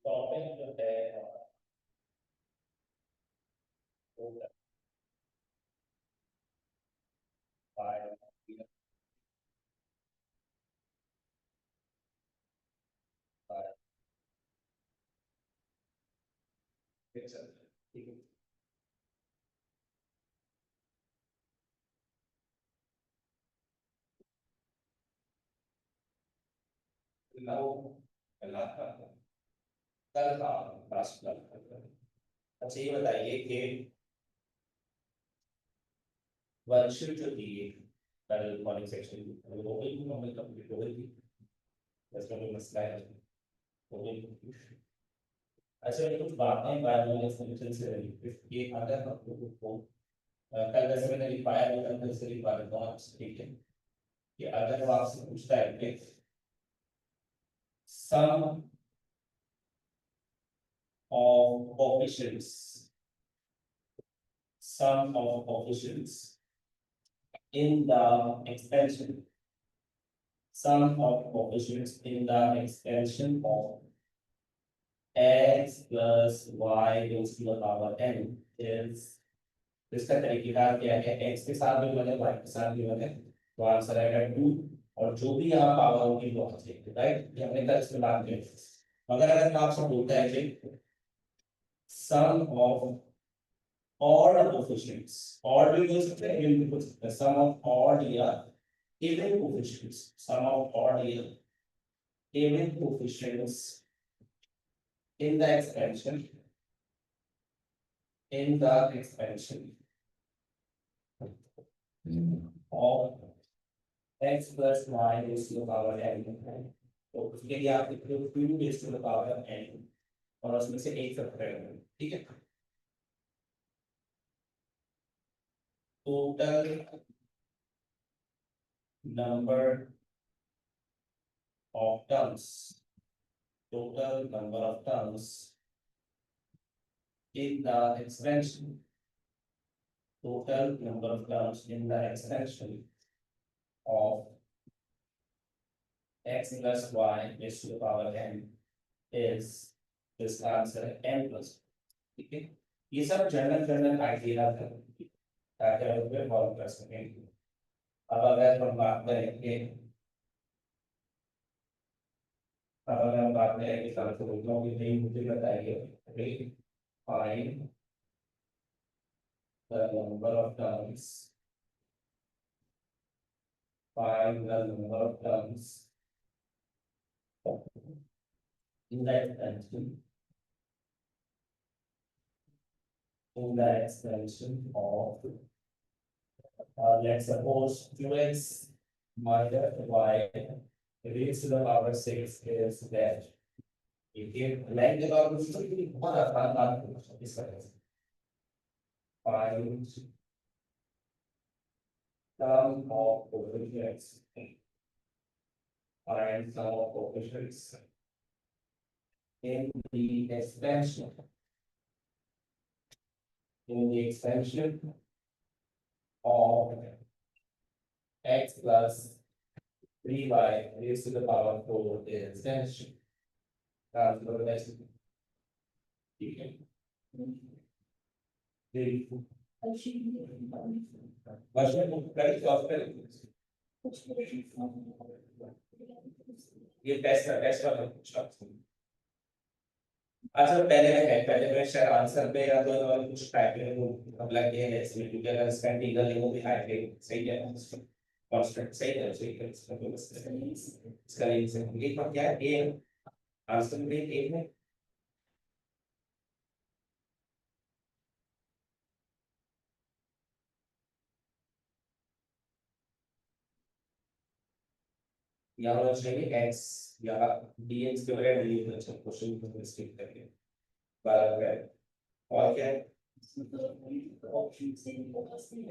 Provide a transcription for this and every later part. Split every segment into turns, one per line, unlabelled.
Topic जो है वो ठीक है। कल का लास्ट कल। अच्छा ये बताइए कि वर्कशीट जो थी कल मॉर्निंग सेक्शन की हो गई हमने कंप्लीट हो गई थी। इसका कोई मसला है हो गई। अच्छा ये कुछ बातें बायोलॉजी फंक्शन से रिलेटेड ये अगर हम लोगों को कल जैसे मैंने लिखवाया वो कल से लिखवा देता हूँ आपसे, ठीक है। कि अगर वो आपसे पूछता है कि सम of coefficients sum of coefficients in the expansion sum of coefficients in the expansion of x plus y raised to the power n is इसका तरीकेकार क्या है x के साथ भी बने y के साथ भी बने तो आंसर आएगा 2 और जो भी यहाँ पावर होगी वो आ जाएगी, राइट। ये हमने कल इसमें बात की। मगर अगर आपसे बोलता है कि sum of odd coefficients odd भी बोल सकते हैं even भी बोल सकते हैं sum of odd या even coefficients sum of odd या even coefficients in the expansion of x plus y raised to the power n। तो उसके लिए आप लिख रहे हो 2 raised to the power n और उसमें से एक सब्ट्रैक्ट करें, ठीक है। Total number of terms total number of terms in the expansion total number of terms in the expansion of x plus y raised to the power n is this answer n plus, ठीक है। ये सब general idea है ताकि आप उसमें follow कर सकें। अब अगर हम बात करेंगे कि कल को लोगों की नहीं मुझे बताइए find the number of terms find the number of terms in the expansion of let's suppose 2x minus y raised to the power 6 is that ये लाइन के तौर पर बहुत आसान बात है इस तरह से find sum of coefficients find sum of coefficients in the expansion of x plus 3y raised to the power 4 is expansion ठीक है। ये टेस्ट वाला अच्छा पहले मैं शायद आंसर पे या तो कुछ टाइपिंग मतलब लगे हैं इसमें क्योंकि अगर इसका इंटीग्रल है वो भी हाइट सही है कांस्टेंट सही है इसका लिंक से एक बार क्या है ए आंसर में ए है या होना चाहिए x या dx के बगैर dx अच्छा क्वेश्चन को स्किप करके बराबर है और क्या है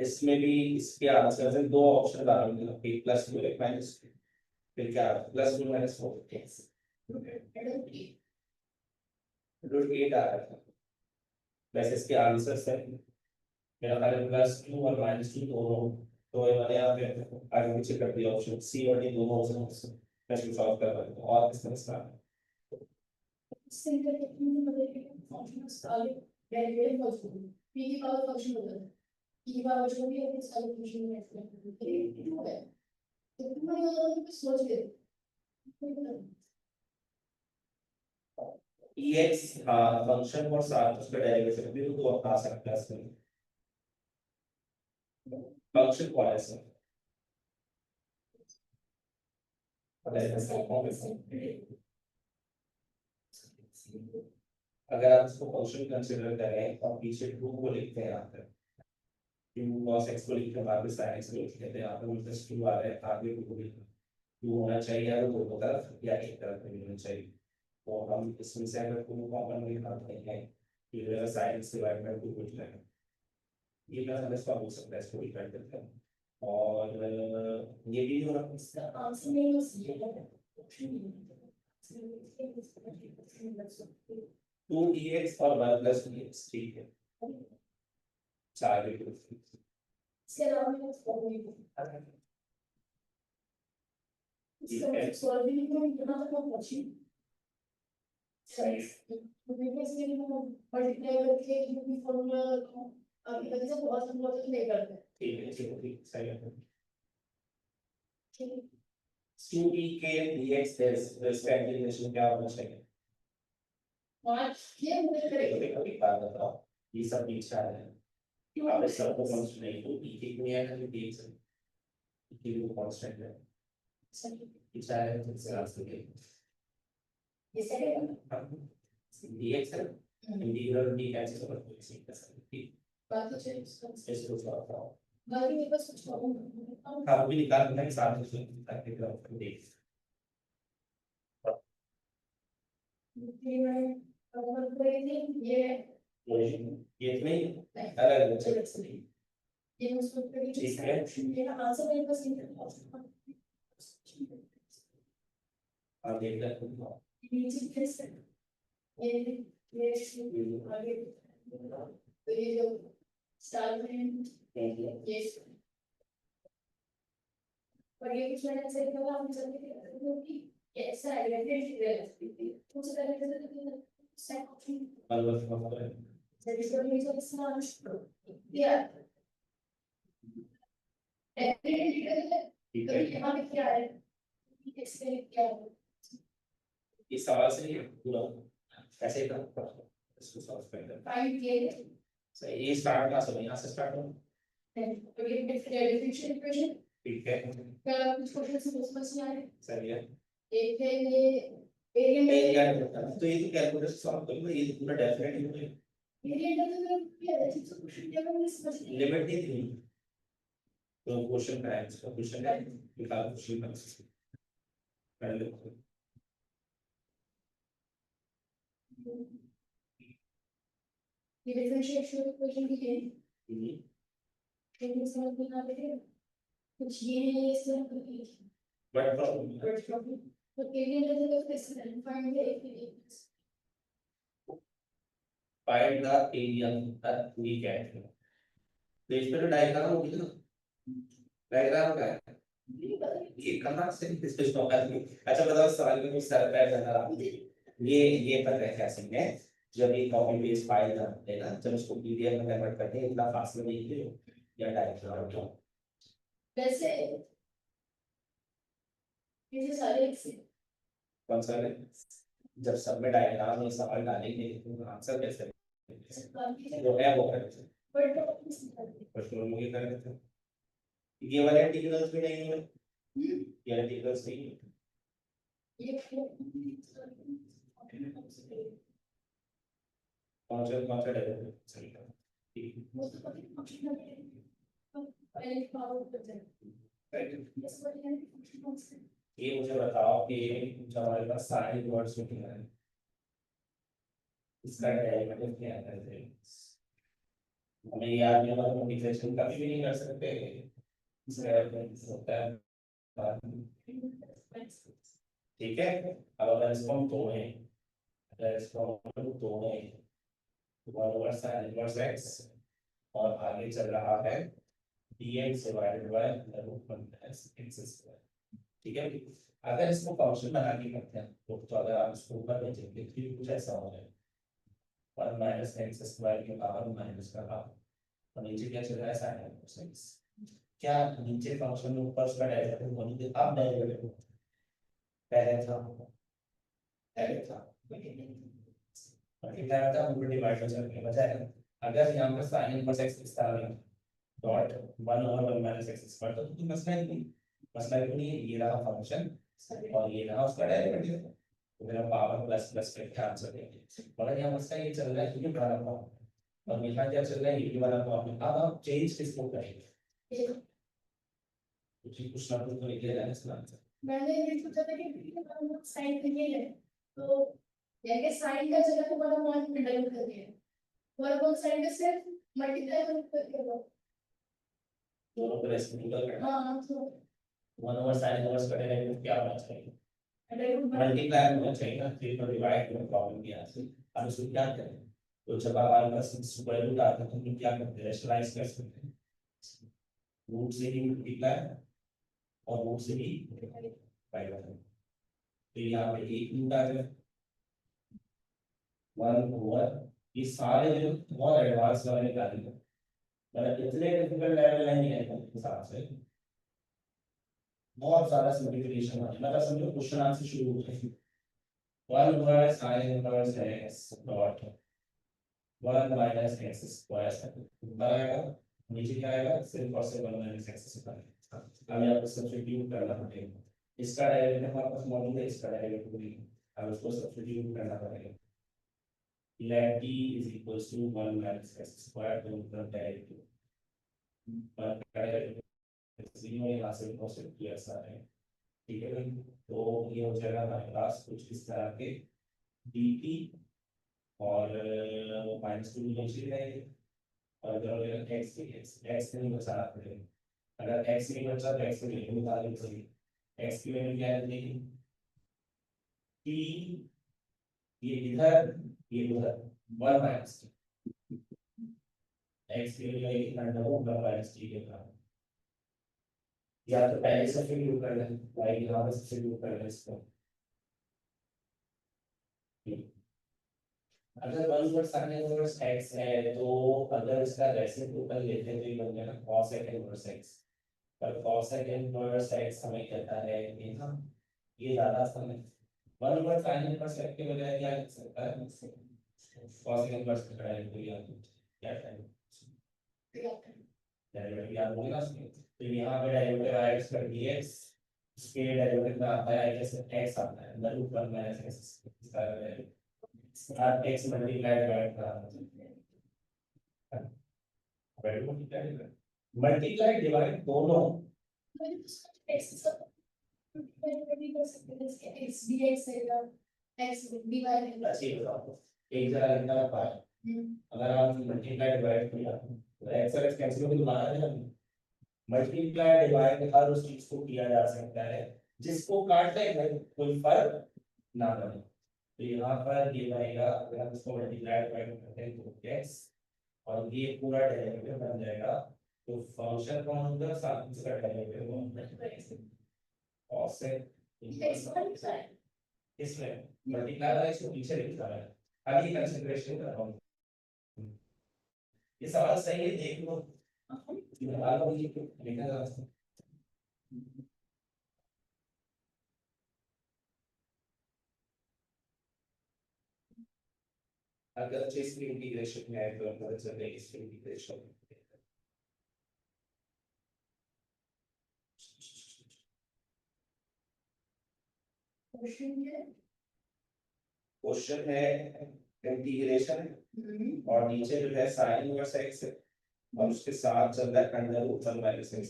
इसमें भी इसके आंसर से दो ऑप्शन आ रहे हैं एक प्लस टू एक माइनस टू फिर क्या plus two minus four root eight आ रहा है वैसे इसके आंसर से मेरा ख्याल प्लस टू और माइनस टू दोनों तो ये मैंने यहाँ पे आगे पीछे कर दिया ऑप्शन सी और डी दोनों ऑप्शन प्रश्न सॉल्व कर रहे हैं और किस तरह से
सिंपल फंक्शन सारे डेरिवेटिव फंक्शन p की पावर फंक्शन होता है p की पावर जो भी है वो सारे फंक्शन में एक्सप्लेन है तो तुम ये सोच के
ex फंक्शन और साथ उसका डेरिवेटिव भी तो आ सकता है इसमें फंक्शन कौन है इसमें अगर आप इसको फंक्शन कंसीडर करें और पीछे 2 को लिखते हैं यहाँ पे q cos x को लिखते हैं बाद में sin x को लिखते हैं यहाँ पे प्लस 2 आ रहा है आगे 2 को लिखना 2 होना चाहिए या दोनों तरफ या एक तरफ में होना चाहिए तो हम इसमें से अगर 2 कॉमन निकालते हैं फिर sin x डिवाइड बाय 2 हो जाएगा ये मैं समझ पा सकता है इसको डिवाइड करते हैं और ये भी जो
इसका आंसर नहीं हो सकता
2dx और 1 प्लस dx ठीक है चार
इसके अलावा मैं फॉर्मूला इसका सॉल्विंग को यहाँ तक हम पहुंची तो देखिए इसके लिए हम मल्टीप्लाई करके जो भी फॉर्मूला आगे बढ़े से बहुत बहुत नहीं करते
ठीक सही है
ठीक है
2e के dx इसका इंटीग्रेशन क्या होना चाहिए
आज ये मुझे करेंगे
एक बात बताओ ये सब पीछा है आप इस सब को समझ नहीं तो e के में है कि dx है e के वो कांस्टेंट है पीछा है तो इसका आंसर क्या
ये सेकंड
dx है इंटीग्रल d कैसे समझ को इसी का ठीक
बाकी चीज
इसको बताओ
बाकी मेरे पास कुछ प्रॉब्लम
हाँ भी निकाल के साथ में ताकि ग्राफ को देख
अगर कोई ये
नहीं अलग अलग
ये उसको
ठीक है
मेरा आंसर मेरे पास नहीं है
आप देख सकते हो
नीचे कैसे ये आगे तो ये जो स्टार में ये और ये कुछ मैंने ऐसे किया हम जल्दी क्योंकि ऐसा है रिलेटेड तो उससे पहले तो सेट ऑप्शन जैसे जो इसमें या तो यहाँ पे क्या है इससे क्या है
इस सवाल से ही पूरा कैसे करना इसको सॉल्व करना
फाइंड किए
सही ये स्टार्ट का सब यहाँ से स्टार्ट हो
तो ये डिफरेंशियल इक्वेशन
ठीक है
का कुछ क्वेश्चन से समझ नहीं आ रहे
सही है
एक है ये एरिया
तो ये तो कैलकुलेटर सॉल्व करूंगा ये तो पूरा डेफिनेट ही है
एरिया तो क्या है चीज क्वेश्चन क्या मैंने समझ नहीं
लिमिट नहीं थी तो क्वेश्चन का है इसका क्वेश्चन है निकाल क्वेश्चन का पहले
ये डिफरेंशियल इक्वेशन की है समझ में आ रही है कुछ ये है इस तरह की
बट प्रॉब्लम
तो एरिया तो कैसे find the
find the area पूरी क्या है तो इस पे तो डायग्राम होगी ना डायग्राम क्या है ये कहां से इस पे स्टॉप है अच्छा बताओ सवाल में कुछ सर पैर बना ये पता है कैसे है जब ये कॉपी पेस्ट फाइल करते हैं ना जब उसको पीडीएफ में कन्वर्ट करते हैं इतना फास्ट में लिखते हो या डायग्राम तो
वैसे ये सारे
कौन सा है जब सब में डायग्राम में सवाल डालेंगे तो आंसर कैसे जो है वो करेंगे पर तो लोग ये कर देते हैं ये वाले इंटीग्रल्स भी नहीं है ये इंटीग्रल्स नहीं है कौन सा डेरिवेटिव सही है ठीक ये मुझे बताओ कि जो हमारे पास सारे वर्ड्स में क्या है इसका डेरिवेटिव क्या है हमें याद नहीं होगा तो इंटीग्रेशन कभी भी नहीं कर सकते इसका होता है ठीक है अब अगर इसको हम तोड़ें अगर इसको हम तोड़ें तो इनवर्स इनवर्स x और आगे चल रहा है dx divided by root 1 x square ठीक है। अगर इसको फंक्शन बना के करते हैं तो अगर आप इसको ऊपर भेजेंगे तो ये कुछ ऐसा हो जाएगा, 1 माइनस एक्स स्क्वायर के पावर माइनस का हाफ, और नीचे क्या चल रहा है साइन एक्स एक्स। क्या नीचे फंक्शन में ऊपर उसका डेरिवेटिव होने के अब डेरिवेटिव पहले था, पहले था मल्टीप्लाई था ऊपर डिवाइड हो जाने के बजाय अगर यहाँ पर साइन इनवर्स एक्स इस तरह में dot 1 over 1 minus x square, तो मसला ही नहीं, मसला ही नहीं है, ये रहा फंक्शन और ये रहा उसका डेरिवेटिव, तो मेरा पावर प्लस प्लस करके आंसर देंगे। मगर यहाँ मसला ये चल रहा है कि ये बड़ा पावर और यहाँ क्या चल रहा है, ये वाला पावर। अब आप चेंज किसको करेंगे, कुछ ना कुछ तो निकलेगा इसका आंसर।
मैंने ये सोचा था कि साइन के लिए है, तो यानी साइन का जगह तो बड़ा मान में डाइवर्ट कर दिया, और वो साइन का सिर्फ मल्टीप्लाई करके लो,
दोनों को रेसिप्रोकल करना।
हां तो
1 ओवर साइन इनवर्स का डेरिवेटिव क्या होना चाहिए, मल्टीप्लाई होना चाहिए ना, फिर तो डिवाइड में प्रॉब्लम नहीं आती। अब इसको क्या करें, तो जब आप हमारे पास स्क्वायर रूट आता है तो हम क्या करते हैं, रेशनलाइज कर सकते हैं, रूट से ही मल्टीप्लाई और रूट से ही डिवाइड करते हैं। तो यहाँ पे एक रूट आ जाए 1 ओवर, ये सारे जो बहुत एडवांस वाले निकालेंगे, मतलब इतने डिफिकल्ट लेवल नहीं है इस हिसाब से, बहुत सारा सिंपलीफिकेशन है, मतलब समझो क्वेश्चन आंसर शुरू होते हैं 1 over sine inverse x dot 1 minus x square बराबर, नीचे क्या आएगा सिर्फ और सिर्फ 1 माइनस एक्स स्क्वायर। अब यहाँ पर सब्स्टिट्यूट करना पड़ेगा, इसका डेरिवेटिव हमारे पास मौजूद है, इसका डेरिवेटिव नहीं, अब उसको सब्स्टिट्यूट करना पड़ेगा। let t is equals to 1 minus x square, तो उसका डेरिवेटिव पर जीरो यहाँ से पॉजिटिव किया सा है, ठीक है भाई। तो ये हो जाएगा हमारे पास कुछ इस तरह के dt और -2 नीचे रहेगी, और अगर x नहीं बचा रहे, अगर x नहीं बचा तो x की वैल्यू निकालनी चाहिए, x की वैल्यू क्या है देखिए, t ये इधर ये उधर 1 माइनस x की वैल्यू आएगी अंडर रूट 1 माइनस t के बराबर, या तो पहले सब्स्टिट्यूट कर लें, y यहाँ पे सब्स्टिट्यूट कर लें इसको। अगर 1 ओवर sin इनवर्स x है तो अगर इसका रेसिप्रोकल लेते हैं तो ये बन जाएगा cos इनवर्स x, पर cos इनवर्स x हमें कहता है कि हाँ ये ज्यादा समय 1 ओवर sin इनवर्स x के बजाय क्या लिख सकता है, cos इनवर्स का डेरिवेटिव क्या है, डेरिवेटिव याद होगा इसमें, तो यहाँ पे डेरिवेटिव आएगा इसका dx, इसके डेरिवेटिव में आता है जैसे x आता है अंदर रूट 1 माइनस x, इसका derivative x multiply by multiply divide दोनों
x सब भी कर सकते हैं, इसके x dx है x dy है,
अच्छी बताओ एक जगह लिखना है पाई, अगर आप मल्टीप्लाई डिवाइड किया तो x और x कैंसिल होकर दोबारा आ जाएगा, मल्टीप्लाई डिवाइड हर उस चीज को किया जा सकता है जिसको काटने में कोई फर्क ना पड़े, तो यहाँ पर ये बनेगा अगर हम इसको मल्टीप्लाई डिवाइड करते हैं तो x और ये पूरा डेरिवेटिव बन जाएगा, तो फंक्शन कौन होगा साथ में इसका डेरिवेटिव cos से इसमें मल्टीप्लाई वाला इसको पीछे लिखा है, अभी कंसीडरेशन कर रहा हूँ, ये सवाल सही है देख लो, निकाल लो ये लिखा जा सकता है। अगर इसकी इंटीग्रेशन में है तो पता चले इसकी इंटीग्रेशन क्वेश्चन है इंटीग्रेशन और नीचे जो है साइन इनवर्स x और उसके साथ चल रहा है under root 1 minus x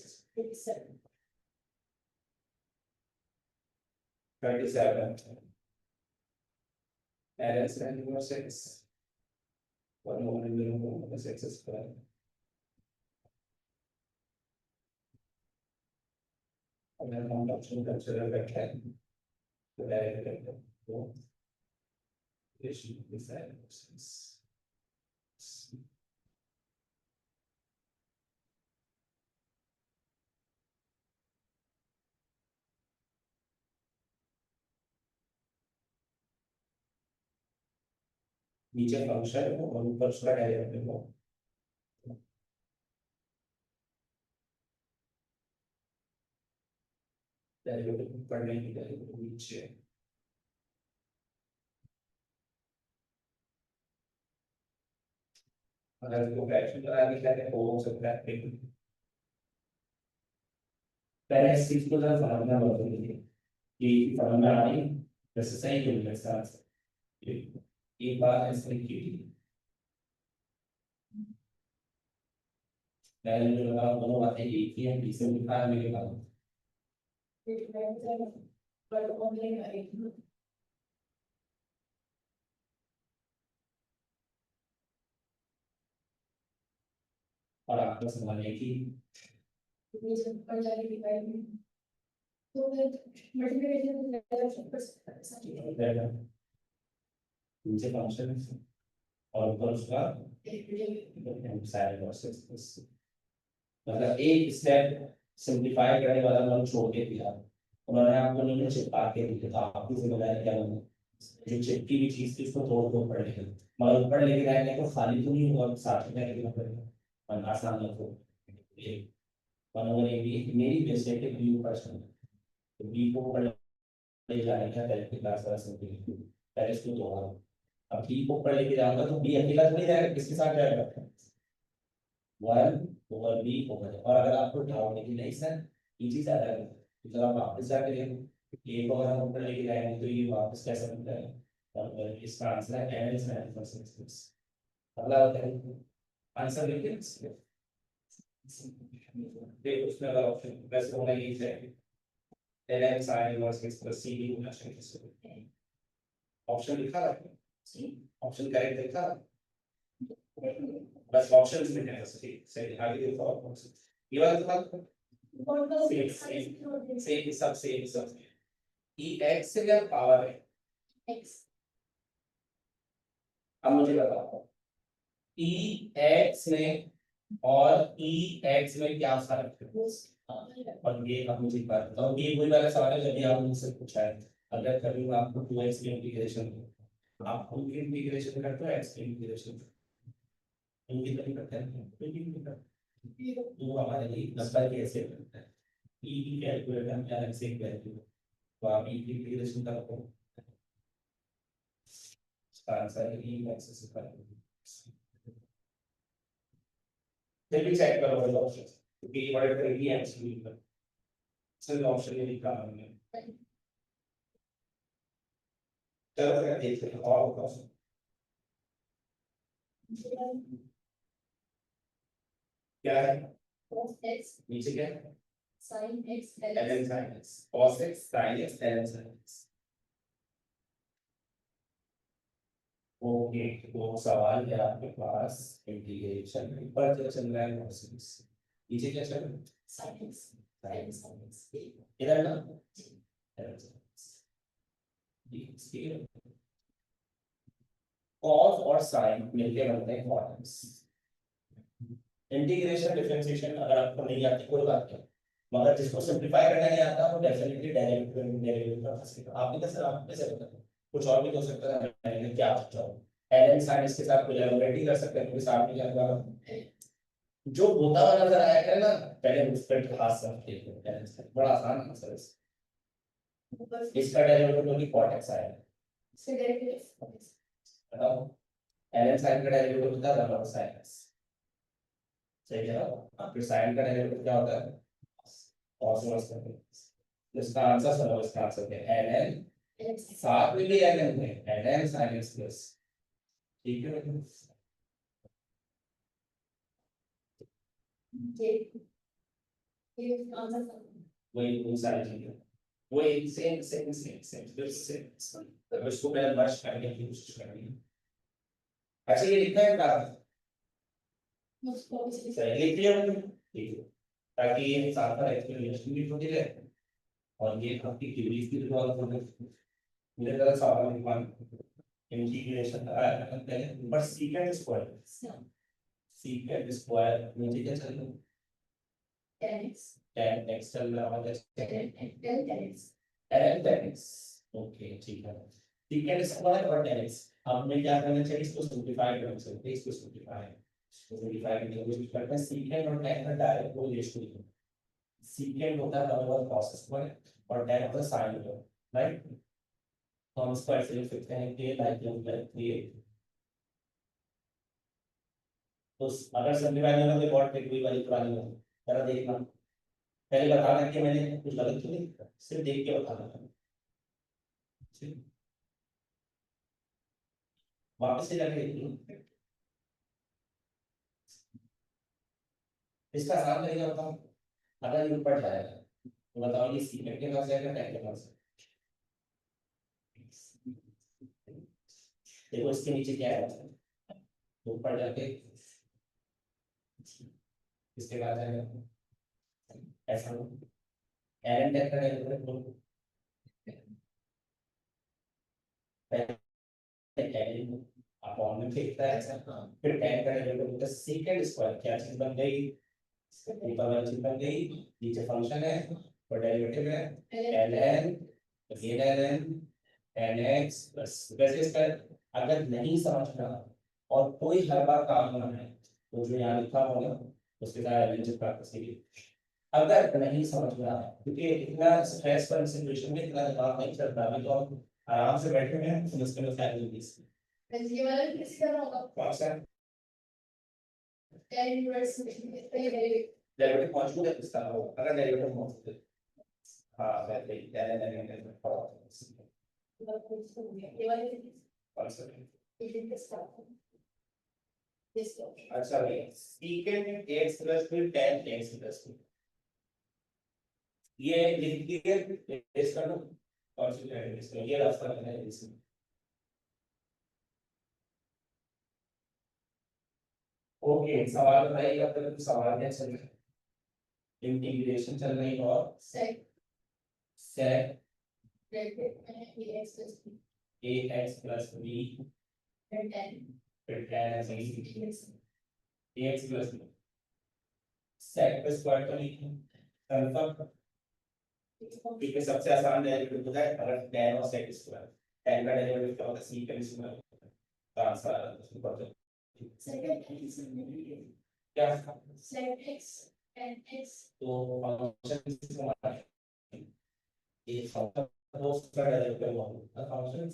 37 ln sin inverse x 1 over under root 1 minus x square, अगर हम ऑप्शन कंसीडर करते हैं तो डायरेक्ट तो रेशियो दिस है नीचे फंक्शन और ऊपर उसका डेरिवेटिव हो। डेरिवेटिव पढ़ने की डेरिवेटिव नीचे अगर इसको फ्रैक्शन बना के कहते हैं हो सकता है पहले इस चीज को जरा समझना बहुत जरूरी है कि समझ में आ रही है जैसे सही क्यों है इसका आंसर एक बात ऐसे लिखी थी मैंने जो लगा दोनों बातें एक ही हैं इसे लिखा मेरे पास
but only like
और आपको समझने की
reason for that divide me. So that multiplication is letter of
नीचे फंक्शन और ऊपर उसका साइन वर्सेस मतलब एक स्टेप सिंपलीफाई करने वाला मतलब छोड़ के दिया उन्होंने आपको नहीं चिपका के दिया था आपकी जिम्मेदारी क्या बनी जो चिपकी हुई चीज थी उसको तोड़ के ऊपर लेके मगर ऊपर लेके जाएंगे तो खाली तो नहीं होगा साथ में लेके पड़ेगा और आसान है तो ये वन ओवर ए बी मेरी मिस्टेक है बी ऊपर चलना तो बी को ऊपर ले जाने का पहले की क्लास वाला सिंपली पहले इसको तोड़ा अब बी को ऊपर लेके जाऊंगा तो बी अकेला थोड़ी जाएगा किसके साथ जाएगा वन ओवर बी ओवर और अगर आपको डाउट है कि नहीं सर ये चीज आ रहा है तो जरा वापस जाके देखो ए को अगर हम ऊपर लेके जाएंगे तो ये वापस कैसे बनता है और इसका आंसर है n is 9.66 अगला होता है आंसर लिखिए देखो उसमें अगर ऑप्शन वैसे होना यही है ln sin inverse x plus cd होना चाहिए ऑप्शन लिखा है ऑप्शन करेक्ट लिखा बस ऑप्शंस में है सही सही आगे देखो ऑप्शन ये वाला तो बात सेम सब ई एक्स से क्या पावर है
x
अब मुझे बताओ ई एक्स में और ई एक्स में क्या फर्क है और ये अब मुझे बात बताओ ये वही वाला सवाल है जब भी आपने मुझसे पूछा है अगर कभी मैं आपको 2x की इंटीग्रेशन आप उनकी इंटीग्रेशन करते हो x की इंटीग्रेशन उनकी तरह करते हैं तो हमारे लिए नंबर कैसे बनता है ई की कैलकुलेटर हम अलग से वैल्यू तो आप ई की इंटीग्रेशन करो इसका आंसर है ई एक्स से कर फिर भी चेक करो वाले ऑप्शन क्योंकि ये बड़े करेगी एक्स की पर सही ऑप्शन ये लिखा है हमने चलो फिर देखते हैं और क्वेश्चन क्या है
cos x
नीचे क्या है
sin x
ln sin x cos x sin x ln sin x okay तो सवाल है आपके पास इंटीग्रेशन ऊपर जो चल रहा है cos नीचे क्या चल रहा है
sin x sin x
इधर ना cos और sin मिलके बनते हैं cos इंटीग्रेशन डिफरेंशिएशन अगर आपको नहीं आती कोई बात नहीं मगर जिसको सिंपलीफाई करना नहीं आता वो डेफिनेटली डेरिवेटिव कर सकते आप भी कैसे आप कैसे बताते कुछ और भी हो सकता है मैंने क्या पूछा ln sin इसके साथ कोलैबोरेट कर सकते हैं क्योंकि साथ में क्या होगा जो होता हुआ नजर आया है ना पहले उस पर खास समझिए बड़ा आसान आंसर है इसका डेरिवेटिव तो cot x आएगा
इसका डेरिवेटिव
बताओ ln sin का डेरिवेटिव होता है ln sin x सही है ना फिर sin का डेरिवेटिव क्या होता है cos inverse का इसका आंसर सुनो इसका आंसर क्या है ln साथ में भी ln है ln sin x प्लस ठीक है
ये आंसर
वही सारी चीजें वही सेम बिल्कुल सेम तो इसको पहले मर्ज करने की कोशिश करनी है अच्छा ये लिखना है क्या
उसको
सही लिख लिया मैंने ठीक है ताकि ये साथ का एक्सप्लेनेशन भी होती रहे और ये आपकी क्वेरीज की रिजॉल्व हो जाए मेरे तरह सवाल लिखवा इंटीग्रेशन पहले पर सीकेंड स्क्वायर नीचे क्या चल रहा है
tan x
tan x चल रहा है
tan x
tan x okay ठीक है सीकेंड स्क्वायर और tan x हमने क्या करना चाहिए, इसको सिंप्लीफाई करना चाहिए, इसको सिंप्लीफाई करने की कोशिश करते हैं। सीकेंड और tan का डायरेक्ट कोरिलेशन है। सीकेंड होता है हमारे पास cos स्क्वायर और tan होता है sin स्क्वायर, राइट। तो हम इसको ऐसे लिख सकते हैं कि लाइक ये तो अगर सिंप्लीफाई करना तो बहुत ट्रिक वाली पुरानी है, जरा देखना, पहले बताना कि मैंने कुछ गलत तो नहीं किया, सिर्फ देख के बताना। वापस से जाके देख लो, इसका आसान तरीका बताओ। अगर ये ऊपर जाएगा तो बताओ ये सीमेंट के पास जाएगा टैंक के पास। देखो इसके नीचे क्या है, तो ऊपर जाके इसके पास जाएगा ऐसा एरन टैंक का कैलकुलेट करो, अपॉन में फेंकता है ऐसा। फिर टैंक का कैलकुलेट होता है सेकंड स्क्वायर, क्या चीज बन गई, ऊपर वाली चीज बन गई, नीचे फंक्शन है और डेरिवेटिव है ln, again ln nx plus, वैसे इसका अगर नहीं समझना और कोई हर बार काम करना है तो जो यहाँ लिखा होगा उसके साथ ln चिपका कर सीखिए। अगर नहीं समझ में आया क्योंकि इतना स्ट्रेस पर सिचुएशन में इतना दिमाग नहीं चलता, अभी तो हम आराम से बैठे हैं तो मुश्किल में फैमिली
ये वाला किसी का होगा
कौन सा
tan inverse
डेरिवेटिव मौजूद है इसका, अगर डेरिवेटिव मौजूद है हाँ वैसे ही ln
ये वाले
कौन सा
this
अच्छा भाई secant x plus फिर tan x plus ये लिख दिए इसका लो और फिर इसका ये रास्ता है इसमें। ओके सवाल बताइए, अब तक सवाल क्या चल रहा है, इंटीग्रेशन चल रही है और
sec
sec
ax plus b
ax plus b
and tan
फिर tan x
yes
ax plus b sec का स्क्वायर तो नहीं है कंफर्म, क्योंकि सबसे आसान डेरिवेटिव होता है अगर tan और sec स्क्वायर, tan का डेरिवेटिव क्या होता है sec स्क्वायर, तो आंसर आ जाता है ऊपर
second x
क्या
sec x and x
तो फंक्शन हमारा ये फंक्शन तो उसका डेरिवेटिव होगा function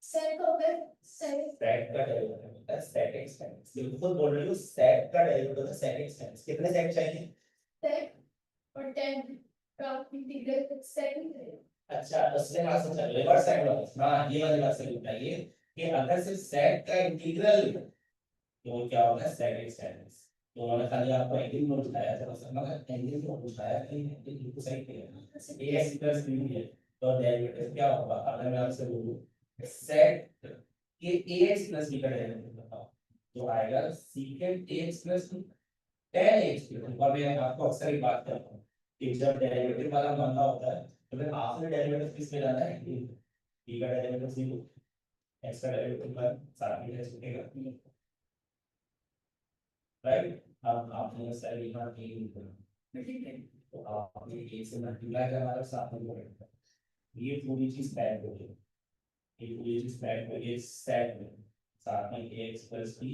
sec of x sec
set का डेरिवेटिव होता है सेक एक्स टाइम्स, बिल्कुल बोल रही हूँ सेक का डेरिवेटिव होता है सेक एक्स टाइम्स, कितने सेक चाहिए
sec और tan का इंटीग्रल sec
अच्छा उसके बाद से चल रिवर्स साइड वाला, हाँ ये वाली बात सही बताइए कि अगर सिर्फ सेक का इंटीग्रल तो क्या होगा सेक एक्स टाइम्स, तो उन्होंने खाली आपको एंगल में बताया था बस, मगर एंगल में बताया कि एंगल बिल्कुल सही किया ax प्लस b है, तो डेरिवेटिव क्या होगा अगर मैं आपसे बोलूं सेक ये ax प्लस b का डेरिवेटिव बताओ तो आएगा secant ax plus tan ax plus, और मैं आपको अक्सर ही बात करता हूँ कि जब डेरिवेटिव वाला मामला होता है तो फिर आखिरी डेरिवेटिव किस में जाना है, b का डेरिवेटिव 0, x का डेरिवेटिव पर साथ में छूटेगा, राइट। अब आपने सारी लिखा कि तो आपने a से मल्टीप्लाई करना है साथ में करेंगे, ये पूरी चीज पैक हो गई, ये पूरी चीज पैक हो गई सेट में, साथ में ax plus b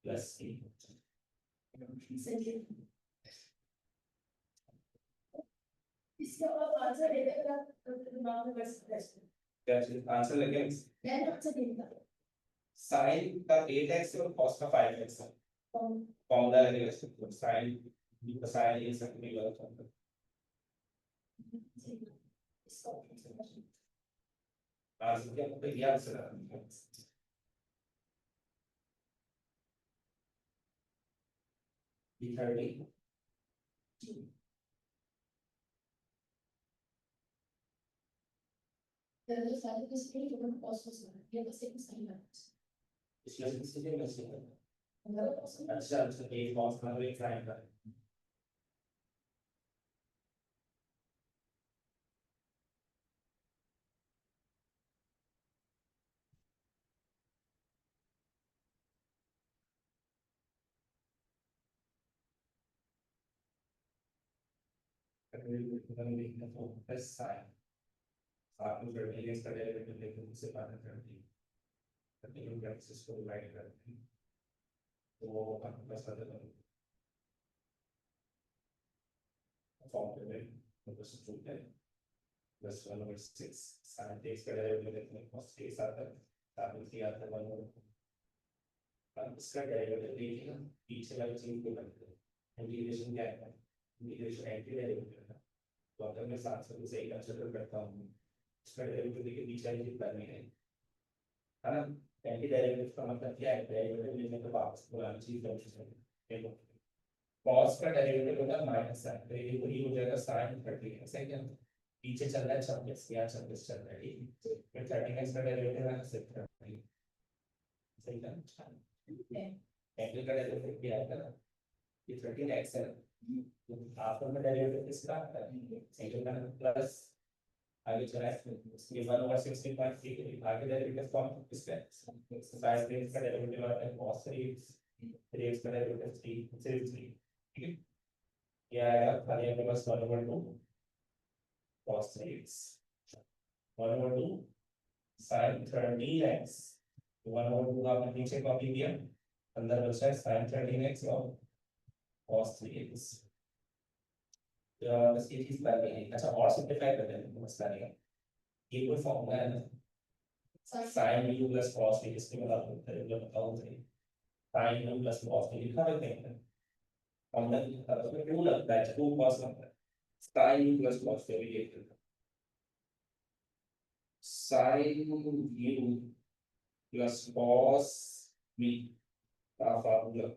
plus c,
इसका आंसर देगा दिमाग में बस
क्या चीज आंसर लगे
मैं आंसर देगा
sin का 8x और cos का 5x है, फॉर्मूला लगेगा इसको sin sin ये सब मिल गया
इसका
आंसर क्या होगा ये answer b30
the side is pretty good also ये बस एक सही है
इसलिए इसलिए मैं से
मतलब
अच्छा अच्छा एक cos का एक sin का प्लस sin आपको वेरिएंस का डेरिवेटिव लेके मुझसे बात करती है, कंटिन्यू एक्सिस को डिवाइड करती है, तो वो आपके पास आ जाता है फॉर्म पे में, तो बस चुनते हैं प्लस 1/6 sin x का डेरिवेटिव लेते हैं cos x आता है, साबित किया आता है 1/, अब इसका डेरिवेटिव लेके हम पीछे वाली चीज को करते हैं, इंटीग्रेशन क्या है, इंटीग्रेशन एंटी डेरिवेटिव है, तो अगर मैं साथ साथ इसे एक कंसीडर करता हूँ, इसका डेरिवेटिव लेके पीछे वाली चीज करनी है ना, एंटी डेरिवेटिव का मतलब क्या है, डेरिवेटिव लेने के बाद पुरानी चीज कंसीडर देखो, cos का डेरिवेटिव होगा माइनस साइन, तो ये वही हो जाएगा sin 30 सही है, पीछे चल रहा है 26, यहाँ 26 चल रहा है, फिर 30 का डेरिवेटिव है 30 सही है, एंगल का डेरिवेटिव क्या है ना, ये 13x है, आफ्टर में डेरिवेटिव किसका है, एंगल का प्लस आगे चला है इसके 1/16.3 आगे डेरिवेटिव फॉर्म किसका है, sin 3 का डेरिवेटिव आता है cos 3x का डेरिवेटिव 3 ठीक है, ये आएगा खाली आपके पास 1/2 cos 3x 1/2 sin 13x 1/2 आपने नीचे कॉपी किया, अंदर बचा है sin 13x और cos 3x, बस ये चीज कर लेंगे, अच्छा और सिंपलीफाई कर लेंगे मसला नहीं है, ये कोई फॉर्मूला है ना, sin u plus cos v इसके मतलब बताओ सही, sin u plus cos v लिखा रहते हैं, फॉर्मूला लिखा है उसमें 2 लगता है, 2 cos लगता है, sin u plus cos v ये sin u plus cos v का formula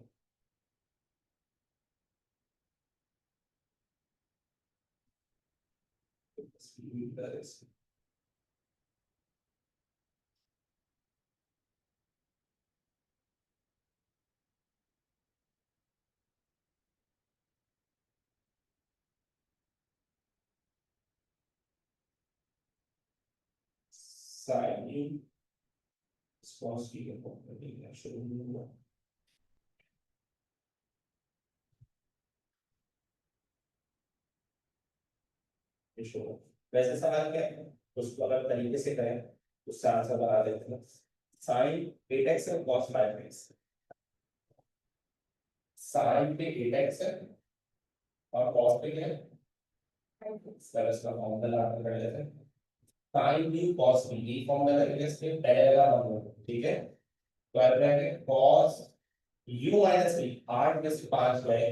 sin u cos v का फॉर्मूला शुरू हुआ, वैसे सवाल क्या है, उसको अगर तरीके से करें उससे आंसर बना देते हैं, sin 8x है cos 5x, sin पे 8x है और cos पे क्या है, सर इसका फॉर्मूला लागू कर लेते हैं, sin u cos v ये फॉर्मूला लगेगा, इसके पहले वाला फॉर्मूला ठीक है, तो आ bracket cos u minus v 8 में से 5 गए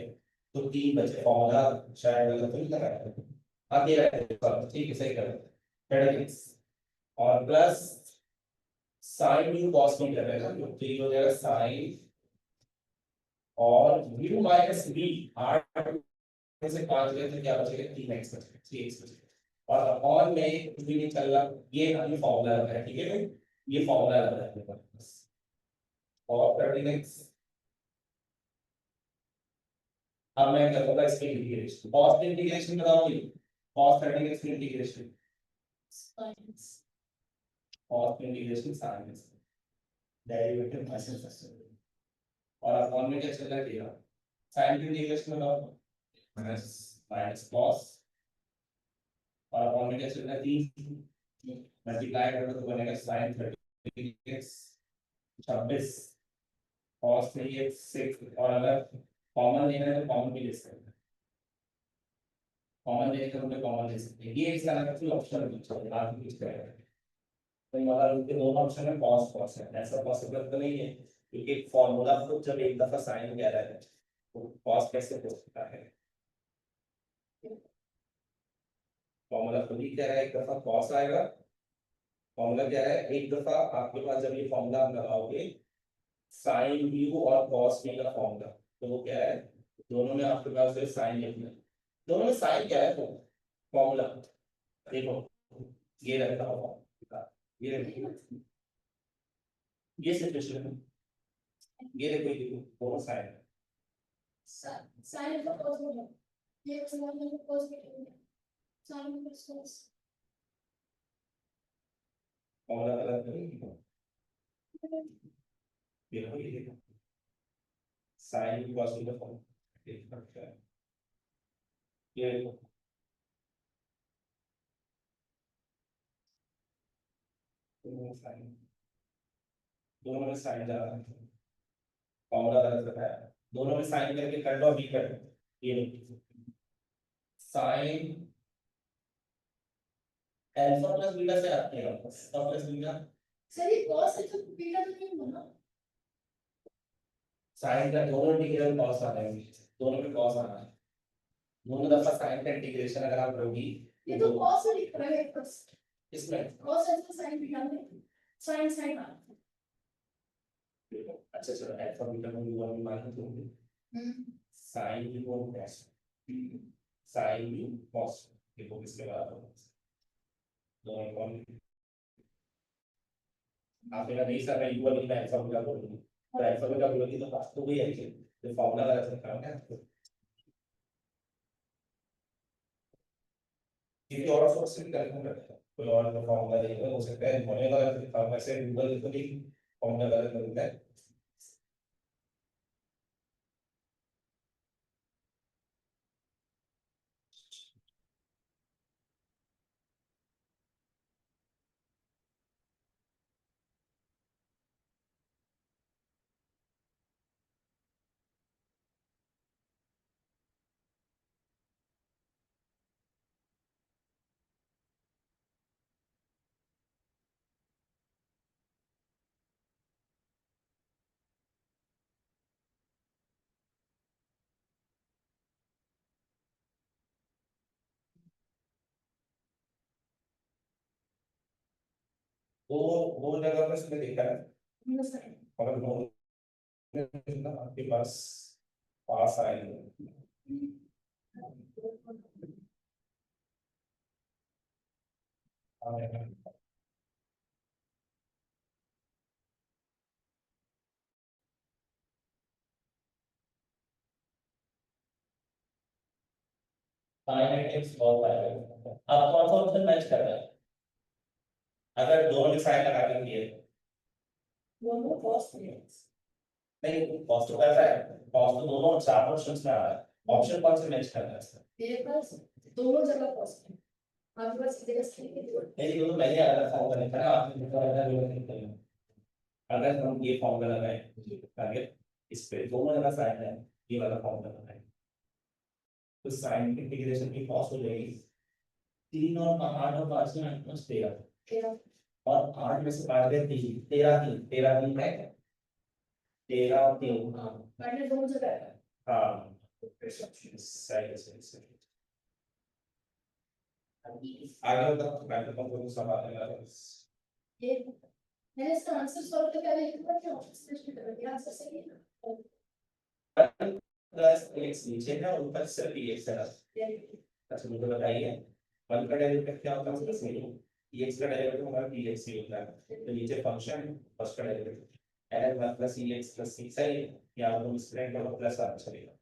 तो 3 बचे, फॉर्मूला शायद गलत नहीं लगाया, अब ये ठीक है सही कर रहे और plus sin u cos v कर रहे हैं ना, तो ये हो जाएगा sin और u minus v 8 में से 5 गए तो क्या बचेगा 3x बचेगा 3x बचेगा, और अपॉन में कुछ भी नहीं चल रहा, ये फॉर्मूला लग रहा है ठीक है, ये फॉर्मूला लग रहा है बस, और 13x अब मैं करूंगा इसके इंटीग्रेशन, cos के इंटीग्रेशन बताओगे, cos 13x के इंटीग्रेशन cos के integration sin x derivative minus, और अपॉन में क्या चल रहा है, sin के इंटीग्रेशन बताओ माइनस cos, और अपॉन में क्या चल रहा है 3 मल्टीप्लाई करोगे तो बनेगा sin 13x 26 cos 3x 6, और अगर कॉमन लेना है तो कॉमन भी ले सकते हैं, कॉमन लेने का मतलब कॉमन ले सकते हैं, ये इसका अलग से ऑप्शन है आप यूज करेंगे, तो हमारा उनके दोनों ऑप्शन है cos cos है, ऐसा पॉसिबल तो नहीं है क्योंकि फॉर्मूला खुद जब एक दफा साइन कह रहा है तो cos कैसे हो सकता है, फॉर्मूला खुद ही कह रहा है एक दफा cos आएगा, फॉर्मूला क्या है एक दफा आपके पास जब ये फॉर्मूला आप लगाओगे साइन u और cos v का फॉर्मूला, तो वो क्या है दोनों में आपके पास जो साइन लिखना है, दोनों में साइन क्या है फॉर्मूला देखो, ये रखा होगा ये रखिए, ये सिचुएशन ये देखो ये दोनों साइन है,
साइन का cos होगा, ये साइन का cos होगा, साइन का cos
फॉर्मूला अलग करेंगे, देखो ये देखो साइन की cos का फॉर्मूला एक रखा है, ये देखो दोनों में साइन जा रहा है, फॉर्मूला गलत बताया, दोनों में साइन करके कर लो, अभी कर लो, ये साइन अल्फा प्लस बीटा से आते हैं अल्फा प्लस बीटा,
सर ये cos है तो बीटा तो नहीं होगा ना?
साइन का दोनों इंटीग्रल कॉस आ रहे हैं, दोनों में कॉस आ रहा है, दोनों दफा साइन का इंटीग्रेशन अगर आप लोगी
ये तो cos से लिख रहा है फर्स्ट,
इसमें
cos है तो sin बीटा में sin sin आ
अच्छा चलो अल्फा बीटा को भी वन मान लो, साइन भी वन कॉस, साइन भी कॉस, देखो किसके बराबर है, दोनों कौन, आप मेरा नहीं सर मैं इक्वल नहीं, मैं अल्फा बीटा बोलूंगी, तो अल्फा बीटा बोलोगी तो बात तो वही है कि तो फॉर्मूला गलत रखा है ना, किसी और सोर्स से निकालना पड़ेगा, कोई और फॉर्मूला नहीं हो सकता है, होने वाला फॉर्मूला से गूगल को भी फॉर्मूला गलत मिलता है, वो जगह पर इसमें देखा है, अगर दोनों आपके पास पास आएंगे फाइनाइट बहुत आएगा, अब कौन सा ऑप्शन मैच कर रहा है, अगर दोनों में साइन लगा के दिए
दोनों cos है
नहीं कॉस्ट तो कैसा है, कॉस्ट तो दोनों चार ऑप्शंस में आ रहा है, ऑप्शन कौन से मैच कर रहा है इसका,
मेरे पास दोनों जगह cos है, आपके पास इधर से
नहीं ये तो मैंने अलग फॉर्म का लिखा है, आपने लिखा है अलग लिखा है, अगर हम ये फॉर्म का लगाएं टारगेट इस पे दोनों जगह साइन है, ये वाला फॉर्म का लगाएं तो साइन इंटीग्रेशन की कॉस्ट हो जाएगी 3 और 8 और 5 में 8 प्लस 13
क्या
और 8 में से काट गए 3 13 3 है 13 3
हाँ मैंने दोनों जगह है
हाँ सही सही सही आगे बताओ मैं तो तुमको सवाल है
ये मैंने इसका आंसर सॉल्व करके आगे लिखा क्या ऑप्शन से कर दिया आंसर सही है ना
प्लस एक्स नीचे है और ऊपर सिर्फ एक्स है, अच्छा मुझे बताइए 1 का डेरिवेटिव क्या होता है उसका सही एक्स का डेरिवेटिव हमारा dx ही होता है, तो नीचे फंक्शन फर्स्ट का derivative L 1 plus x plus C सही है, या हम स्प्रेड करो प्लस आ चलेगा,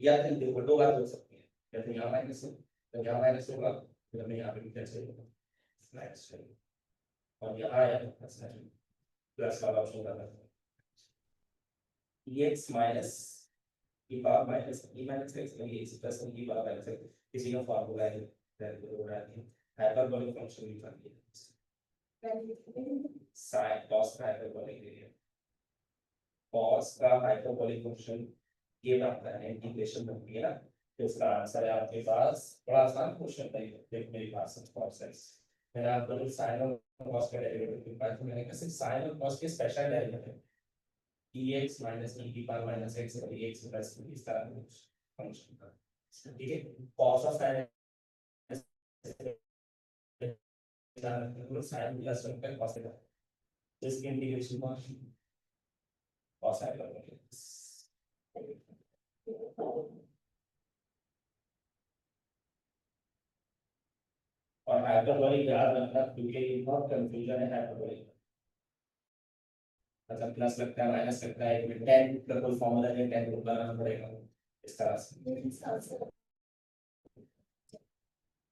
या फिर देखो दो बार हो सकती है, या तो यहाँ माइनस है तो यहाँ माइनस होगा, फिर हमें यहाँ पे भी कैसे होगा माइनस चाहिए, और यहाँ आया प्लस वाला ऑप्शन करना है x minus e power minus e minus x नहीं x plus e power minus x किसी का फार्मूला है दैट हो रहा है हाइपरबोलिक फंक्शन निकालिए sin cos का हाइपरबोलिक एरिया cos का हाइपरबोलिक फंक्शन ये बनता है इंटीग्रेशन बनती है ना, तो इसका आंसर है आपके पास बड़ा आसान क्वेश्चन है, देख मेरी बात समझ cos x मैंने आपको sin और cos का डेरिवेटिव निकाला तो मैंने कहा सिर्फ sin और cos के special derivative ex minus e की पावर माइनस x और ex प्लस इस तरह का फंक्शन का, ठीक है cos of sin sin plus 1 का cos का, इसकी इंटीग्रेशन को cos i करोगे और हाइपरबोलिक याद रखना क्योंकि ये बहुत कंफ्यूजन है हाइपरबोलिक, मतलब प्लस लगता है माइनस लगता है इसमें tan का कोई फॉर्मूला है, tan को लगाना पड़ेगा इस तरह से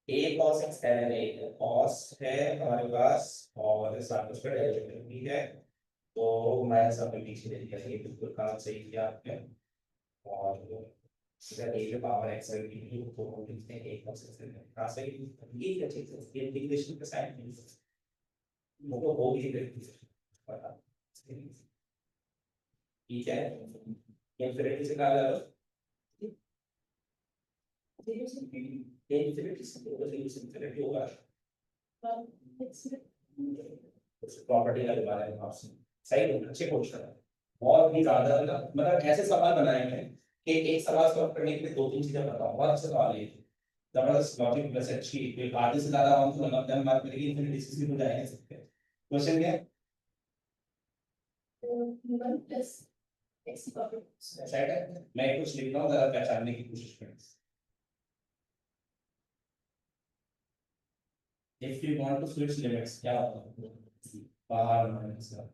a cos x tan a cos है हमारे पास और साथ उसका डेरिवेटिव भी है, तो माइनस हमने पीछे ले लिया, ये बिल्कुल काम सही किया आपने, और इधर a के पावर x है भी तो हम लिखते हैं a cos x कहां से ये अच्छे से इंटीग्रेशन का साइन वो हो भी पता ठीक है इंफिनिटी से कहा जाएगा इंफिनिटी होगा प्रॉपर्टी का बारे में आपसे सही है अच्छे क्वेश्चन है बहुत ही ज्यादा मतलब ऐसे सवाल बनाए हैं कि एक सवाल सॉल्व करने के लिए दो तीन चीजें बताओ बहुत अच्छे सवाल है जबरदस्त लॉजिक प्लस अच्छी फिर आधे से ज्यादा हम तो 90 मार्क मिलेगी इनफिनिटी से हो जाएगा सकते हैं क्वेश्चन क्या है
1 plus x की पावर
सेट है मैं कुछ लिख रहा हूँ जरा पहचानने की कोशिश करें if you want to switch limits क्या होगा बाहर माइनस का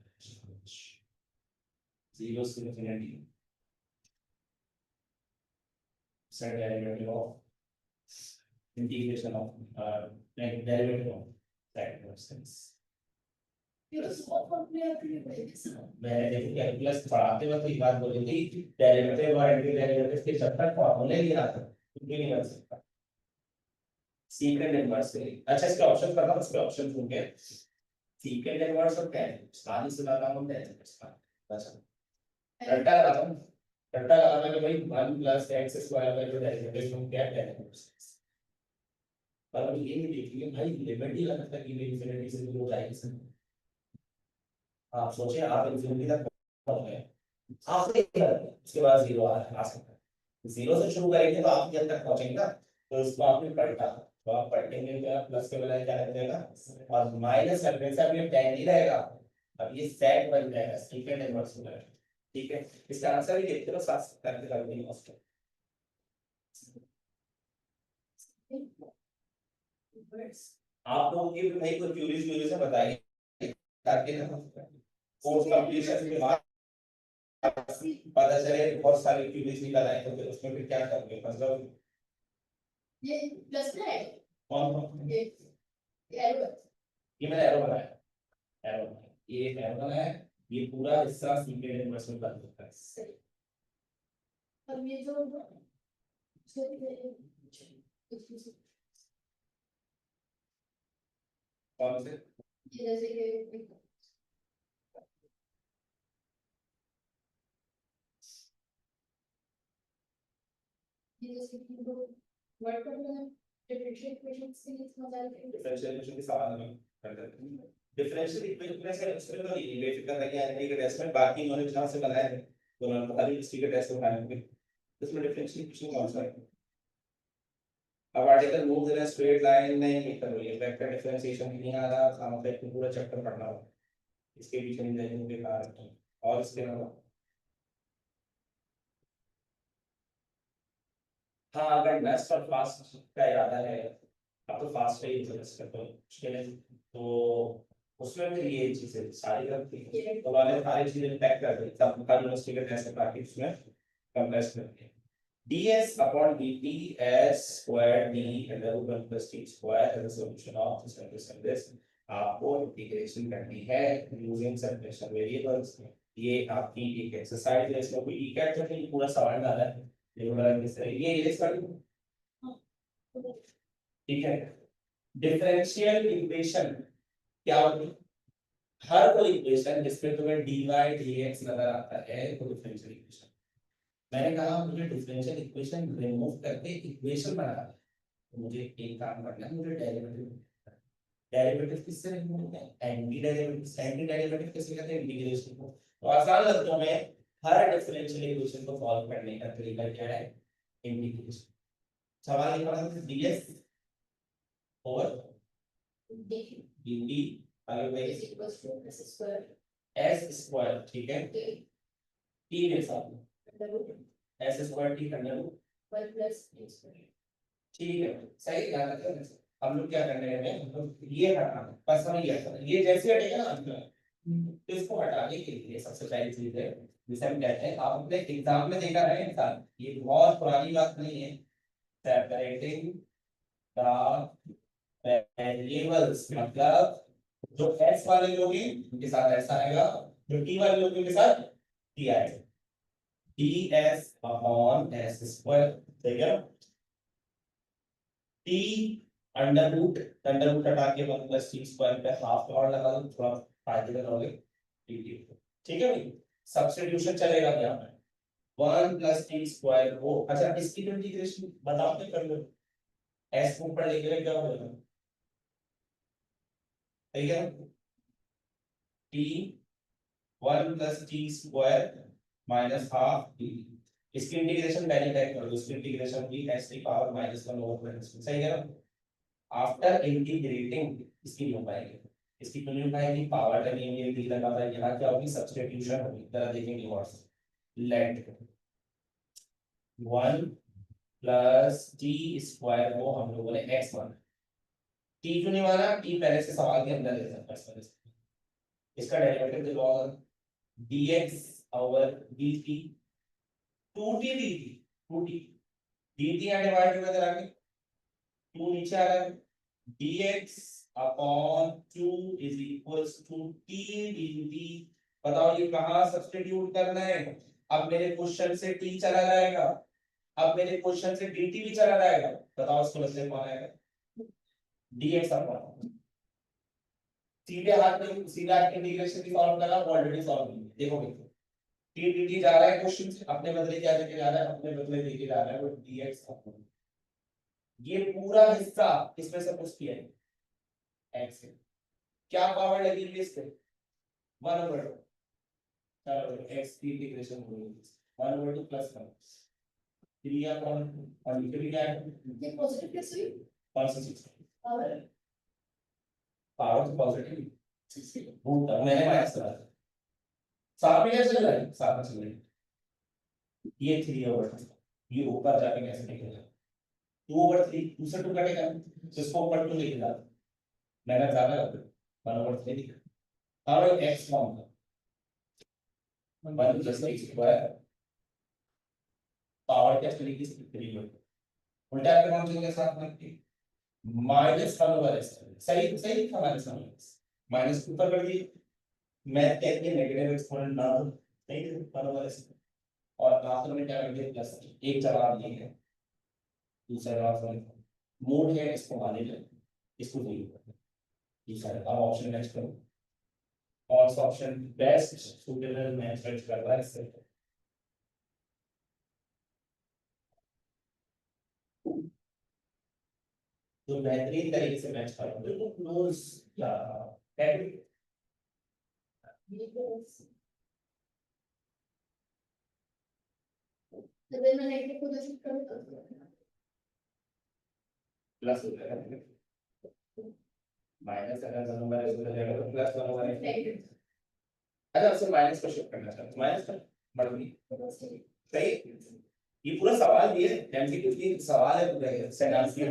0 से infinity set derivative of integration of like derivative of second instance
फिर उसको कंपेयर करके
मैंने देखो कैलकुलस पढ़ाते वक्त एक बात बोली थी डेरिवेटिव और एंटी डेरिवेटिव के चक्कर फॉर्मूले लिया था कुछ भी नहीं कर सकता सीक्रेट इनवर्स से अच्छा इसके ऑप्शन करना उसके ऑप्शन ढूंढे सीक्रेट इनवर्स और tan सारी से लगा हम tan इसका अच्छा रट्टा लगा हम रट्टा लगा कि भाई 1 plus x स्क्वायर का जो डेरिवेटिव हम क्या tan इनवर्स पर अभी ये नहीं देखिए भाई लिमिट ही लगा था कि इनफिनिटी से दूर हो जाएगी आप सोचे आप इनफिनिटी तक पहुंच गए आखिरी उसके बाद जीरो आ सकता है जीरो से शुरू करेंगे तो आप जब तक पहुंचेंगे ना तो उसको आपने पलटा तो आप पलटेंगे तो आप प्लस के बजाय क्या रख देगा और माइनस करने से अब ये tan ही रहेगा अब ये sec बन जाएगा सेकंड इनवर्स हो जाएगा ठीक है इसका आंसर ही देखते हो साथ करके कर देंगे उसको आप लोगों की भी भाई कुछ क्यूरीज है बताइए ताकि ना कोर्स कंप्लीशन के बाद पता चले बहुत सारे क्यूरीज निकल आए तो फिर उसमें फिर क्या करोगे मतलब
ये प्लस में है
कौन
ये एरो
ये मैंने एरो बनाया ये एरो बनाया ये पूरा हिस्सा सीक्रेट इनवर्स में बन सकता है
सही अब ये जो
कौन से
ये जैसे कि ये जैसे कि वो वर्ड कर रहे हैं डिफरेंशियल इक्वेशंस के लिए इतना ज्यादा
डिफरेंशियल इक्वेशन के सवाल हम कर देते हैं डिफरेंशियल इक्वेशन से उसमें तो ये बेफिक्र है कि एनडी के टेस्ट में बाकी इन्होंने जहां से बनाए हैं तो उन्होंने खाली हिस्ट्री के टेस्ट उठाए होंगे इसमें डिफरेंशियल इक्वेशन कौन सा है अब article moves in a straight line नहीं लिखा हुआ है वेक्टर डिफरेंशिएशन नहीं आ रहा हम पे पूरा चैप्टर पढ़ना होगा इसके पीछे नहीं जाएंगे बेकार और इसके अलावा हाँ अगर नेक्स्ट और फास्ट का इरादा है अब तो फास्ट पे ही सजेस्ट करता हूँ उसके लिए तो उसमें फिर ये चीजें सारी करती है तो वाले सारी चीजें पैक कर दी तब हर यूनिवर्सिटी के टेस्ट बाकी उसमें कंप्रेस करके ds upon dt s square d and the root plus t square as a solution of this and this आपको इंटीग्रेशन करनी है यूजिंग सेपरेशन वेरिएबल्स ये आपकी एक एक्सरसाइज है इसमें कोई इक्वेट तो नहीं पूरा सवाल डाला है ये इरेज कर ठीक है डिफरेंशियल इक्वेशन क्या होती है हर कोई इक्वेशन जिसमें तुम्हें dy dx नजर आता है तो डिफरेंशियल इक्वेशन मैंने कहा मुझे डिफरेंशियल इक्वेशन रिमूव करके इक्वेशन बनाना है तो मुझे एक काम करना है मुझे डेरिवेटिव किससे रिमूव करना है एंटी डेरिवेटिव किससे कहते हैं इंटीग्रेशन को तो आसान शब्दों में हर डिफरेंशियल इक्वेशन को सॉल्व करने का तरीका क्या है इंटीग्रेशन सवाल ये पढ़ा था ds और dt आगे बढ़िए s स्क्वायर ठीक है t के साथ s स्क्वायर t करने को
1 plus t square
ठीक है सही ध्यान रखिए हम लोग क्या करने हैं हम लोग ये हटाना बस हम ये जैसे हटेगा ना तो इसको हटाने के लिए सबसे पहली चीज है जिसे हम कहते हैं आप अपने एग्जाम में देखा है इंसान ये बहुत पुरानी बात नहीं है सेपरेटिंग द वेरिएबल्स मतलब जो s वाले लोग हैं उनके साथ ऐसा आएगा जो t वाले लोग हैं उनके साथ t आएगा ds अपॉन s स्क्वायर ठीक है t अंडर रूट हटा के 1 + t स्क्वायर पे हाफ और लगा दो, थोड़ा फायदे का रहोगे। ठीक है भाई, सब्स्टिट्यूशन चलेगा यहाँ पे 1 + t स्क्वायर हो। अच्छा इसकी जो इंटीग्रेशन बताओ तो कर लो, s को ऊपर लेके क्या होगा, ठीक है, t 1 + t square minus half t। इसकी इंटीग्रेशन डायरेक्ट कर दो, इसकी इंटीग्रेशन भी s की पावर -1/-1, सही है ना। आफ्टर इंटीग्रेटिंग इसकी हो पाएगी, इसकी क्यों नहीं पाएगी, पावर टर्म ये डी लगा था, यहाँ क्या होगी, सब्स्टिट्यूशन होगी। जरा देखेंगे और लेट 1 + t स्क्वायर को हम लोगों ने x माना, t क्यों नहीं माना, t पहले से सवाल के अंदर है, इसका डेरिवेटिव दिलवाओ, dx over dt 2t dt 2t dt यहाँ डिवाइड में जरा के 2 नीचे आ रहा है, dx upon 2 is equals to t dt। बताओ ये कहाँ सब्स्टिट्यूट करना है, अब मेरे क्वेश्चन से t चला जाएगा, अब मेरे क्वेश्चन से dt भी चला जाएगा, बताओ इसको मतलब कौन आएगा, dx अपॉन सीधे हाथ में सीधा इंटीग्रेशन भी सॉल्व करा, ऑलरेडी सॉल्व किया, देखोगे t dt जा रहा है क्वेश्चन से, अपने बदले क्या लेके जा रहा है, अपने बदले लेके जा रहा है वो dx अपॉन ये पूरा हिस्सा इसमें से कुछ किया है x है, क्या पावर लगी है इस पे 1/2, चलो x की इंटीग्रेशन हो गई 1/2 प्लस 1 3 अपॉन और नीचे भी क्या है,
ये पॉजिटिव कैसे हुई
पॉजिटिव
पावर
पावर तो पॉजिटिव रूट मैंने माइनस करा, साथ में कैसे चल रहा है, साथ में चल रहा है, ये 3/2 ये ऊपर जाके कैसे निकलेगा 2/3, दूसरा 2 कटेगा तो इसको ऊपर 2 लेके जाओ, मैंने ज्यादा कर दिया 1/3 लिखा, और x फॉर्म का 1 + x स्क्वायर पावर क्या चलेगी 3 उल्टा के कौन चलेगा साथ में -1/s, सही सही था, -1/s माइनस ऊपर कर दी, मैथ कहती है नेगेटिव एक्सपोनेंट ना दो, सही है 1/s, और आखिर में क्या कर दिया प्लस, एक जवाब ये है, दूसरा जवाब मोड है इसको माने ले, इसको नहीं दूसरा। अब ऑप्शन नेक्स्ट करो, कौन सा ऑप्शन बेस्ट सुटेबल मैच कर रहा है इससे, जो बेहतरीन तरीके से मैच कर रहा है, बिल्कुल क्लोज या
ये तो then मैं नेगेटिव को शिफ्ट करूँ तो
प्लस हो जाएगा, माइनस अगर नंबर है तो जाएगा तो प्लस 1/s।
नेगेटिव
अच्छा उससे माइनस को शिफ्ट करना चाहते माइनस कर बढ़ गई, सही। ये पूरा सवाल ये एमसीक्यू की सवाल है पूरा सेनारियो,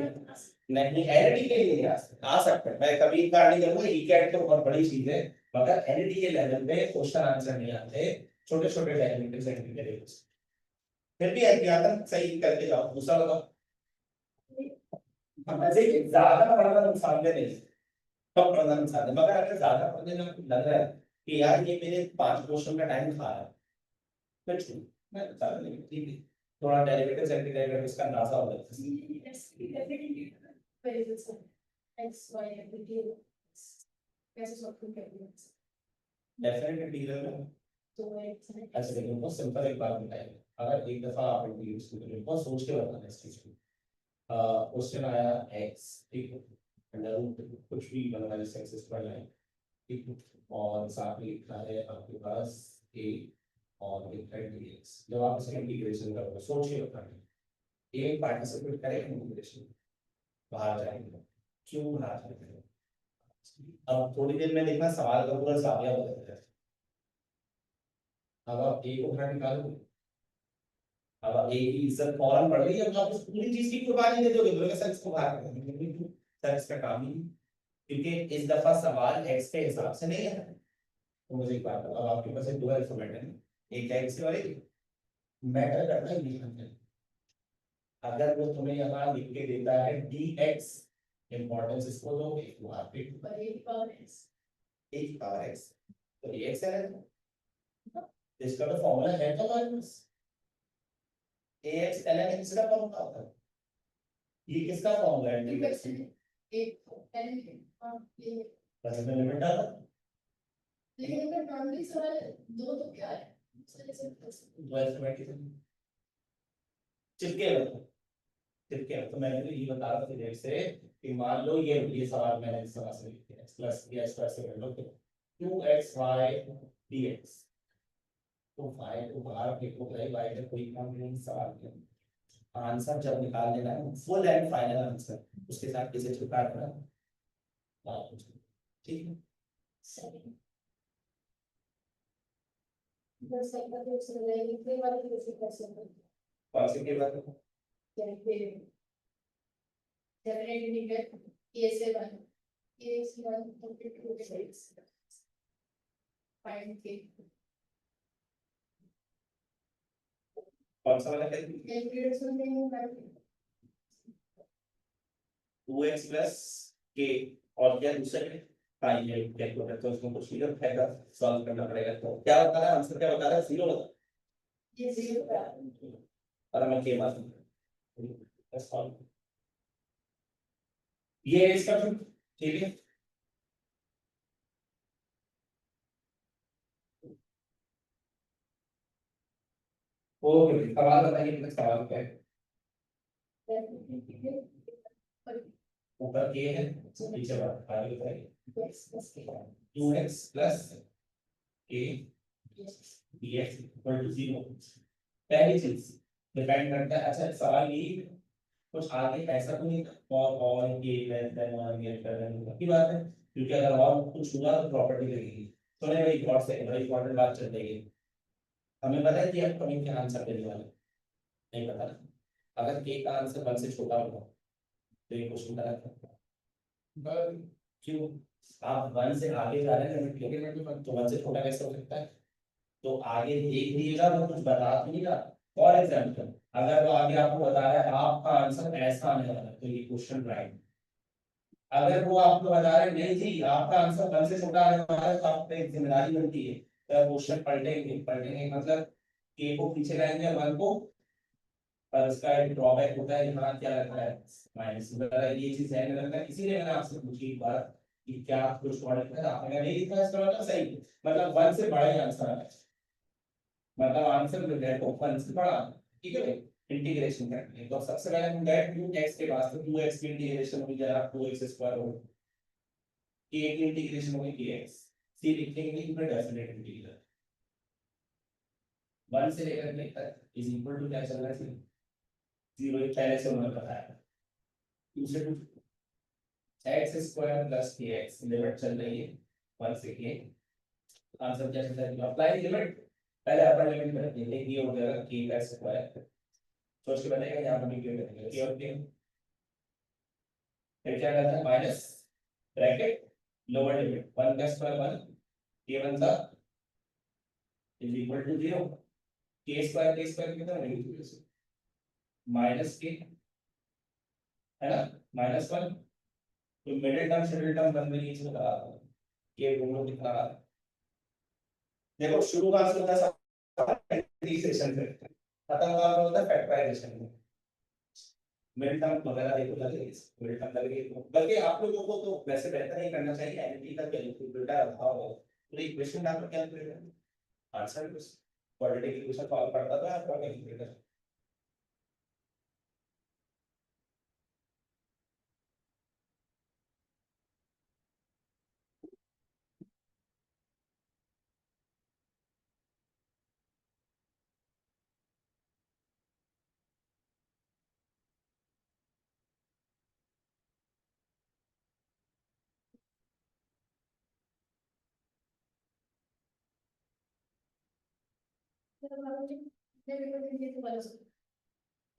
नहीं एलडी के लिए आ सकते हैं, मैं कभी इनकार नहीं करूंगा, ईकैट तो बहुत बड़ी चीज है, मगर एलडी के लेवल पे क्वेश्चन आंसर नहीं आते, छोटे छोटे डेरिवेटिव सेंटीमीटर, फिर भी एहतियातन सही करके जाओ। दूसरा बताओ, वैसे ज्यादा बड़ा नुकसान नहीं, कम बड़ा नुकसान है, मगर अगर ज्यादा पढ़ने में आपको लग रहा है कि यार ये मेरे 5 क्वेश्चन का टाइम खा रहा है, फिर छोड़, मैं बता रहा हूँ ठीक है, थोड़ा डेरिवेटिव सेंटीमीटर इसका अंदाजा हो जाता है।
वेरिएबल्स x y एवरीडे कैसे सॉल्व करेंगे
डेफिनेट इंटीग्रल में
तो x
ऐसे देखो बहुत सिंपल एक बात बताएंगे, अगर एक दफा आप इंटीग्रेट करें बहुत सोच के बताना इस चीज को, क्वेश्चन आया x ठीक है, अंडर रूट कुछ भी बनवा जैसे x स्क्वायर लाइन ठीक है, और साथ में लिखा है आपके पास a और एक है dx, जब आप इसका इंटीग्रेशन करोगे सोच के बताना, एक पार्टिसिपेट करेगा इंटीग्रेशन बाहर जाएंगे, क्यों बाहर जाएंगे, अब थोड़ी देर में देखना सवाल का पूरा साबिया बदल जाए, अब आप ए को बाहर निकालोगे, अब आप ए की इज्जत फौरन बढ़ गई, अब आप उस पूरी चीज की कुर्बानी दे दोगे, बोलोगे सर इसको बाहर कर देंगे, सर इसका काम ही नहीं। क्योंकि इस दफा सवाल एक्स के हिसाब से नहीं है, तो मुझे एक बात बताओ, अब आपके पास दो अल्फाबेट है, एक एक्स और एक मैटर करता है नहीं, अगर वो तुम्हें यहाँ लिख के देता है dx, इंपॉर्टेंस इसको दो, एक वहां पे
पर a पावर x
एक पावर x, तो dx है ना, इसका तो फॉर्मूला है तो हमारे पास ax ln x का फॉर्मूला होता है, ये किसका फॉर्मूला है
इक्वेशन एक ये
बस में लिमिट डाला
लेकिन अगर नॉर्मली सवाल दो तो क्या है
तो ऐसे बैठ के चिपके रखो चिपके रखो। मैंने तो ये बता रहा था देर से कि मान लो ये सवाल मैंने इस तरह से लिख दिया x प्लस ये x प्लस से कर लो 2xy dx तो y को बाहर फेंको भाई y का कोई काम नहीं सवाल के आंसर जब निकाल लेना है फुल एंड फाइनल आंसर उसके साथ किसे चिपका देना ठीक है
बस एक बार फिर से लगाएंगे फिर वाला फिर से कर सकते हैं
कौन सी के बाद
जैसे definitely get ES1 ES1 complete हो गया फाइंड के
कौन सा वाला कहते हैं
कैलकुलेशन में हूं मैं
2x प्लस k और क्या दूसरे टाइम है कैलकुलेटर तो उसमें कुछ फिगर फायदा सॉल्व करना पड़ेगा तो क्या बता रहा है आंसर क्या बता रहा है 0 बता
ये 0 का
और मैं के बात बस सॉल्व ये इसका ठीक है ओके सवाल बताइए मतलब सवाल क्या है ऊपर के है नीचे बात आगे बताइए 2x plus k dx equal to 0 पहली चीज डिपेंड करता है अच्छा सवाल ये कुछ आगे ऐसा तो नहीं और के लेस देन और ग्रेटर देन की बात है क्योंकि अगर और कुछ हुआ तो प्रॉपर्टी लगेगी तो नहीं भाई और से बड़ी इंपॉर्टेंट बात चल रही है हमें पता है कि अब कमिंग के आंसर देने वाले नहीं पता अगर के का आंसर 1 से छोटा होगा तो ये क्वेश्चन गलत है क्यों आप 1 से आगे जा रहे हैं लिमिट लेके तो 1 से छोटा कैसे हो सकता है तो आगे देख लीजिएगा वो कुछ बता तो नहीं रहा फॉर एग्जाम्पल अगर वो आगे आपको बता रहा है आपका आंसर ऐसा आने वाला है तो ये क्वेश्चन राइट अगर वो आपको बता रहे नहीं जी आपका आंसर 1 से छोटा आने वाला है तो आप पे एक जिम्मेदारी बनती है तो क्वेश्चन पलटेंगे मतलब के को पीछे लाएंगे 1 को पर उसका एक ड्रॉबैक होता है यहाँ क्या रहता है माइनस ये चीज ध्यान में रखना इसीलिए मैंने आपसे पूछी एक बार कि क्या कुछ प्रोडक्ट है आपने नहीं लिखा इसका मतलब सही मतलब 1 से बड़ा ही आंसर है मतलब आंसर मिल जाए तो 1 से बड़ा ठीक है इंटीग्रेशन करनी है तो सबसे पहले हम गए 2x के पास तो 2x की इंटीग्रेशन हो जाए 2x स्क्वायर हो k की इंटीग्रेशन होगी kx c लिखेंगे इसमें डेफिनेट इंटीग्रल 1 से लेकर के तक इज इक्वल टू क्या चल रहा है 0 पहले से उन्होंने बताया दूसरे x square plus kx limit चल रही है 1 से k आंसर क्या चल रहा है अप्लाई लिमिट पहले अपर लिमिट में रखिए ये हो जाएगा k का स्क्वायर सोच के बताइएगा यहाँ पर भी k करेंगे k और k फिर क्या करता है माइनस ब्रैकेट लोअर लिमिट 1 का स्क्वायर 1 k बनता is equal to 0 k square कितना नेगेटिव माइनस k है ना -1 तो मिडिल टर्म शेडल टर्म बन रही है इसमें लगा के दोनों कितना रहा देखो शुरू का आंसर होता है इंटीग्रेशन से खत्म का आंसर होता है फैक्टराइजेशन में मिडिल टर्म वगैरह देखो लगे मिडिल टर्म लगे बल्कि आप लोगों को तो वैसे बेहतर नहीं करना चाहिए एनटी का कैलकुलेटर रखा हो तो इक्वेशन डाल कर calculator answer quadratic equation solve करता तो आपका कैलकुलेटर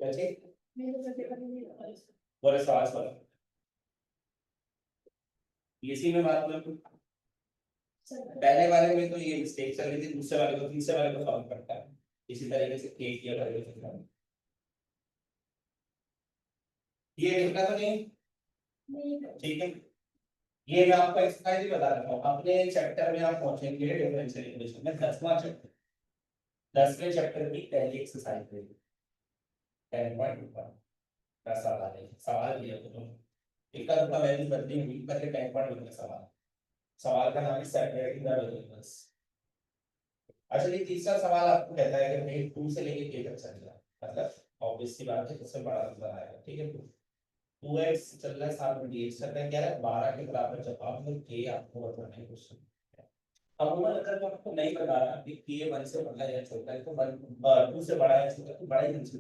क्या चीज बोले सवाल सवाल इसी में बात मतलब पहले वाले में तो ये मिस्टेक चल रही थी दूसरे वाले को तीसरे वाले को सॉल्व करता है इसी तरीके से केक किया करेगा ये लिखना तो नहीं ठीक है ये मैं आपको एक्सरसाइज ही बता रहा हूँ अपने चैप्टर में आप पहुंचेंगे डिफरेंशियल इक्वेशन में 10वां चैप्टर 10वें चैप्टर की पहली एक्सरसाइज है 10.1 का सवाल है सवाल दिया तो इक्का दुक्का वैल्यू बदली हुई करके 10 पॉइंट लिखना सवाल। सवाल का नाम है सेपरेटिंग द वेरिएबल्स। अच्छा ये तीसरा सवाल आपको कहता है कि भाई 2 से लेके k तक चल रहा है, मतलब ऑब्वियस सी बात है उससे बड़ा नंबर आएगा, ठीक है। 2x चल रहा है, साथ में dx चल रहा है, क्या है 12 के बराबर जवाब में k आपको बताना है क्वेश्चन। अब अमूमन अगर मैं आपको नहीं बता रहा कि k 1 से बड़ा है या छोटा है तो 2 से बड़ा है या छोटा है तो बड़ा ही आंसर,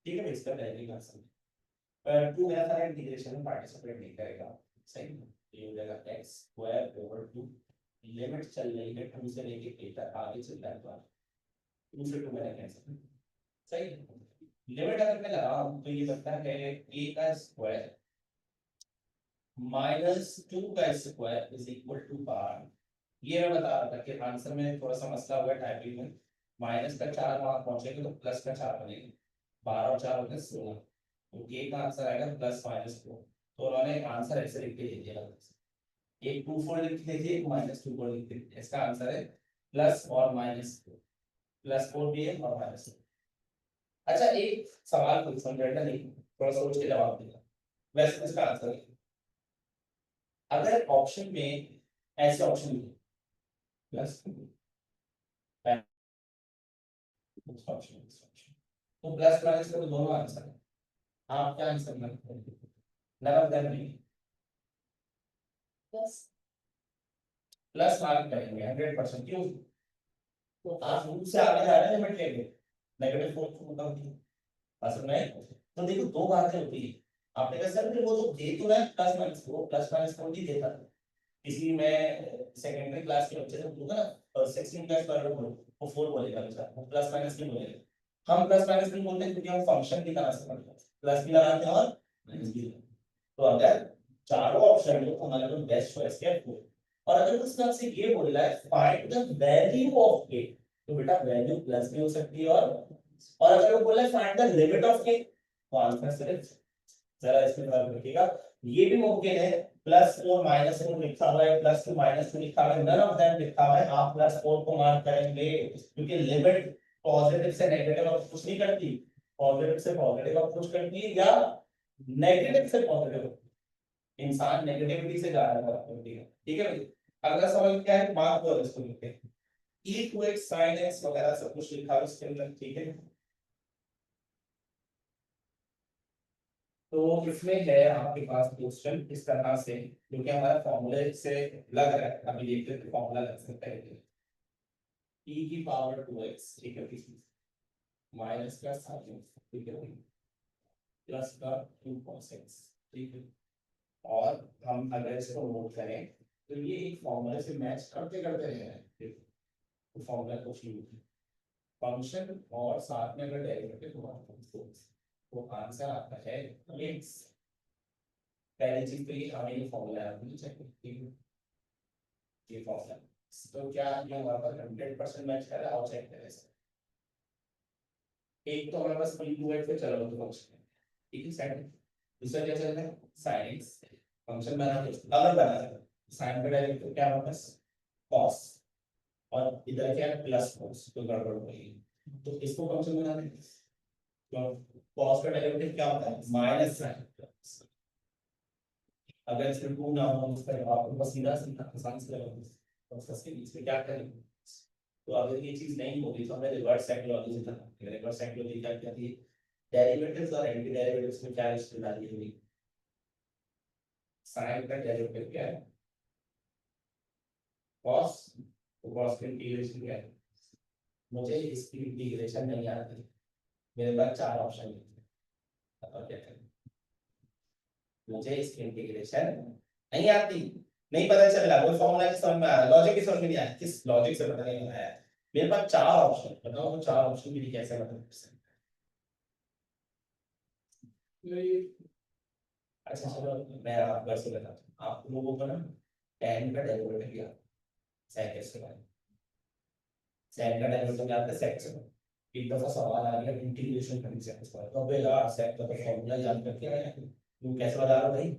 ठीक है। इसका पहले का आंसर पर 2 मेरा सारा इंटीग्रेशन में पार्टिसिपेट नहीं करेगा, सही है। ये हो जाएगा x स्क्वायर ओवर 2, लिमिट चल रही है 2 से लेके k तक, आगे चल रहा है तो 2 से 2 मैंने कैंसिल, सही है। लिमिट अगर मैं लगाऊं तो ये बनता है a का स्क्वायर -2 का स्क्वायर इज इक्वल टू बार। ये मैं बता रहा था कि आंसर में थोड़ा सा मसला हुआ टाइपिंग में, माइनस का 4 वहां पहुंचेगा तो प्लस का 4 बनेगा, 12 और 4 होगा 16, तो k का आंसर आएगा +-4। तो उन्होंने आंसर ऐसे लिख के दे दिया, एक 2 4 लिख के दीजिए, एक -2 4 लिख के दीजिए। इसका आंसर है प्लस और माइनस, +4 भी है और -4। अच्छा एक सवाल पूछता हूं, रैंडम नहीं, थोड़ा सोच के जवाब देना। वैसे इसका आंसर है, अगर ऑप्शन में ऐसे ऑप्शन प्लस ऑप्शन तो प्लस माइनस का तो दोनों आंसर है, आप क्या आंसर मानते हैं? नन ऑफ देम नहीं,
बस
प्लस मार्क करेंगे 100%। क्यों? तो आप रूट से आगे जा रहे हैं लिमिट लेंगे, नेगेटिव 4 को मतलब असल में तो देखो दो बातें होती है। आपने कहा सर फिर वो तो दे तो रहा है प्लस माइनस, वो प्लस माइनस को नहीं देता। किसी मैं सेकेंडरी क्लास के बच्चे से पूछूंगा ना और 16 का स्क्वायर रूट बोलो, वो 4 बोलेगा बेटा, वो प्लस माइनस नहीं बोलेगा। हम प्लस माइनस नहीं बोलते क्योंकि हम फंक्शन की तरह से पढ़ते हैं, प्लस भी लगाते हैं और माइनस भी लगाते हैं। तो अगर चारों ऑप्शन हो तो हमारे पास बेस्ट चॉइस क्या है 4। और अगर उसने आपसे ये बोला है फाइंड द वैल्यू ऑफ के, तो बेटा वैल्यू प्लस भी हो सकती है और अगर वो बोला है फाइंड द लिमिट ऑफ के तो आंसर सिर्फ, जरा इसमें ध्यान रखिएगा, ये भी मुमकिन है +4 -4 लिखा हुआ है, +2 -2 लिखा हुआ है, नन ऑफ देम लिखा हुआ है, आप +4 को मार्क करेंगे क्योंकि लिमिट पॉजिटिव से नेगेटिव अब कुछ नहीं करती, पॉजिटिव से पॉजिटिव अब कुछ करती है या नेगेटिव से पॉजिटिव, इंसान नेगेटिविटी से जा रहा है, ठीक है भाई। अगला सवाल क्या है, मार्क और इसको लिखते हैं e to x sin x वगैरह सब कुछ लिखा है उसके अंदर, ठीक है। तो इसमें है आपके पास क्वेश्चन इस तरह से जो कि हमारा फॉर्मूले से लग रहा है, अभी देखते हैं फॉर्मूला लग सकता है e की पावर 2x, ठीक है, माइनस का साइन, ठीक है, प्लस का 2 cos x, ठीक है। और हम अगर इसको नोट करें तो ये एक फॉर्मूले से मैच करते करते रह रहे हैं, तो फॉर्मूला कुछ नहीं, फंक्शन और साथ में अगर डेरिवेटिव हुआ तो आंसर आता है x। पहली चीज तो ये हमें ये फॉर्मूला है, मुझे चेक करना ये फॉर्मूला, तो क्या ये हमारे पास 100% मैच कर रहा है, और चेक करें सर। एक तो हमारे पास p2x पे चला हुआ तो फंक्शन है, ठीक है, साइन। दूसरा क्या चल रहा है sin x, फंक्शन बना है अलग बना है, sin का डेरिवेटिव क्या हमारे पास cos, और इधर क्या है प्लस cos, तो गड़बड़ हो गई, तो इसको फंक्शन बना दें, तो cos का डेरिवेटिव क्या होता है माइनस sin। अगर इसमें 2 ना हो उसका जवाब तो बस सीधा सीधा आसान से लगाओगे, तो उसके बीच में क्या करेंगे। तो अगर ये चीज नहीं होगी तो हमें रिवर्स साइकोलॉजी से करना, रिवर्स साइकोलॉजी क्या कहती है, डेरिवेटिव्स और एंटी डेरिवेटिव्स में क्या रिश्तेदारी होगी, साइन का डेरिवेटिव क्या है cos, तो cos का इंटीग्रेशन क्या है, मुझे इसकी इंटीग्रेशन नहीं आती, मेरे पास 4 ऑप्शन है, बताओ क्या करें, मुझे इसकी इंटीग्रेशन नहीं आती, नहीं पता चल रहा कोई फॉर्मूला की समझ में आ रहा है, लॉजिक की समझ में नहीं आया, किस लॉजिक से पता नहीं आया, मेरे पास 4 ऑप्शन, बताओ वो 4 ऑप्शन भी कैसे बता। अच्छा चलो मैं आपको ऐसे बताता हूँ, आप लोगों को ना tan का डेरिवेटिव किया sec x के बारे में, sec का डेरिवेटिव क्या आता है sec से, एक दफा सवाल आ गया इंटीग्रेशन करने से तो अबे यार sec का तो फॉर्मूला याद करके आया तुम कैसे बता रहे हो भाई,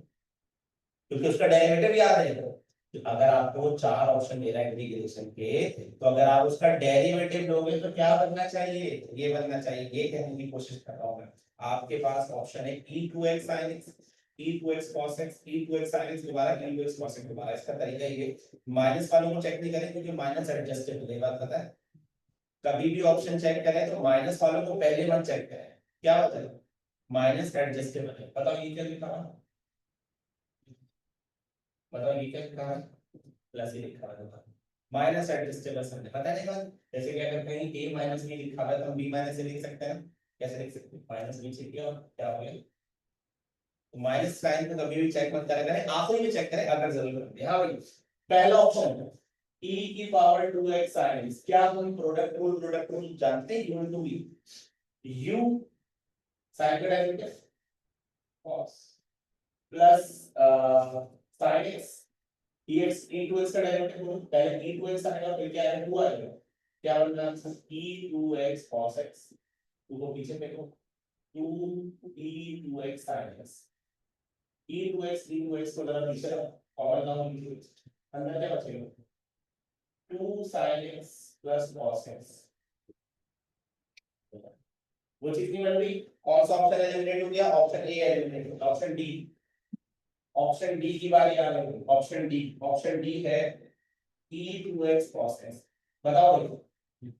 क्योंकि उसका डेरिवेटिव याद है। तो अगर आपको वो 4 ऑप्शन दे रहा है इंटीग्रेशन के, तो अगर आप उसका डेरिवेटिव लोगे तो क्या बनना चाहिए, ये बनना चाहिए, ये कहने की कोशिश कर रहा हूं मैं। आपके पास ऑप्शन है e2x sin x, e2x cos x e2x sin x दोबारा e2x cos x दोबारा। इसका तरीका ये माइनस वालों को चेक नहीं करें क्योंकि माइनस एडजस्टेबल है, बात पता है। कभी भी ऑप्शन चेक करें तो माइनस वालों को पहले मत चेक करें। क्या होता है माइनस एडजस्टेबल है, बताओ ये क्या लिखा है, बताओ ये क्या लिखा है, प्लस ही लिखा है, माइनस एडजस्टेबल समझे, पता नहीं बात। जैसे कि अगर कहीं a माइनस बी लिखा है तो हम b माइनस से लिख सकते हैं, कैसे लिख सकते हैं, माइनस नीचे किया और क्या हो गया, तो माइनस साइन को कभी भी चेक मत करा करें, आखिरी में चेक करें अगर जरूरत पड़े। हाँ भाई पहला ऑप्शन है e की पावर 2x sin x, क्या हम प्रोडक्ट रूल जानते हैं, u to v, u sin का derivative cos plus sin x ex e2x का डेरिवेटिव हो, पहले e2x आएगा फिर क्या आएगा 2 आएगा, क्या बन रहा है e2x cos x, 2 को पीछे फेंको 2 e2x sin x, e2x को जरा पीछे रखो और ना अंदर क्या बचेगा 2 sin x plus cos x, वो चीज नहीं बन रही, कौन सा ऑप्शन एलिमिनेट हो गया, ऑप्शन ए एलिमिनेट हो गया, ऑप्शन डी की बारी आ गई, ऑप्शन डी है e2x cos x, बताओ देखो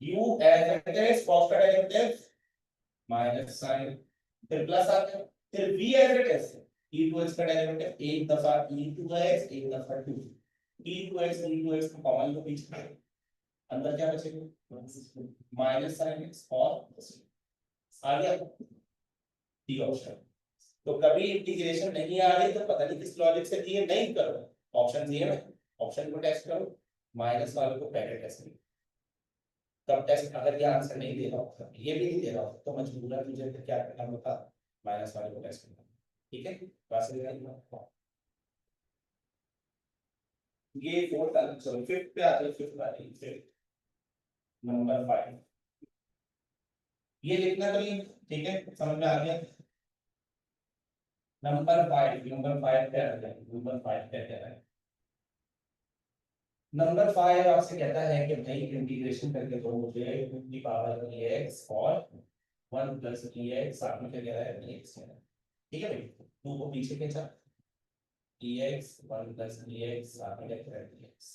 u as it is cos का डेरिवेटिव माइनस sin, फिर प्लस आ गया, फिर v as it is e2x का डेरिवेटिव एक दफा e2x एक दफा 2 e2x को कॉमन लो पीछे, अंदर क्या बचेगा माइनस sin x और आ गया डी ऑप्शन। तो कभी इंटीग्रेशन नहीं आ रही तो पता नहीं किस लॉजिक से दिए, नहीं करो ऑप्शन दिए में, ऑप्शन को टेस्ट करो, माइनस वाले को पहले टेस्ट करो, तब टेस्ट अगर ये आंसर नहीं दे रहा हो ये भी नहीं दे रहा हो तो मजबूरन मुझे फिर क्या करना होता, माइनस वाले को टेस्ट करना, ठीक है। बस ये फोर्थ आंसर, चलो फिफ्थ पे आते हैं, फिफ्थ वाली फिफ्थ नंबर 5, ये लिखना तो नहीं, ठीक है समझ में आ गया। नंबर 5 क्या है, नंबर 5 क्या कह रहा है, नंबर 5 आपसे कहता है कि भाई इंटीग्रेशन करके दो मुझे की पावर dx और 1 प्लस dx, साथ में क्या कह रहा है dx, ठीक है भाई 2 को पीछे खींचा dx 1 प्लस dx, साथ में क्या कह रहा है dx,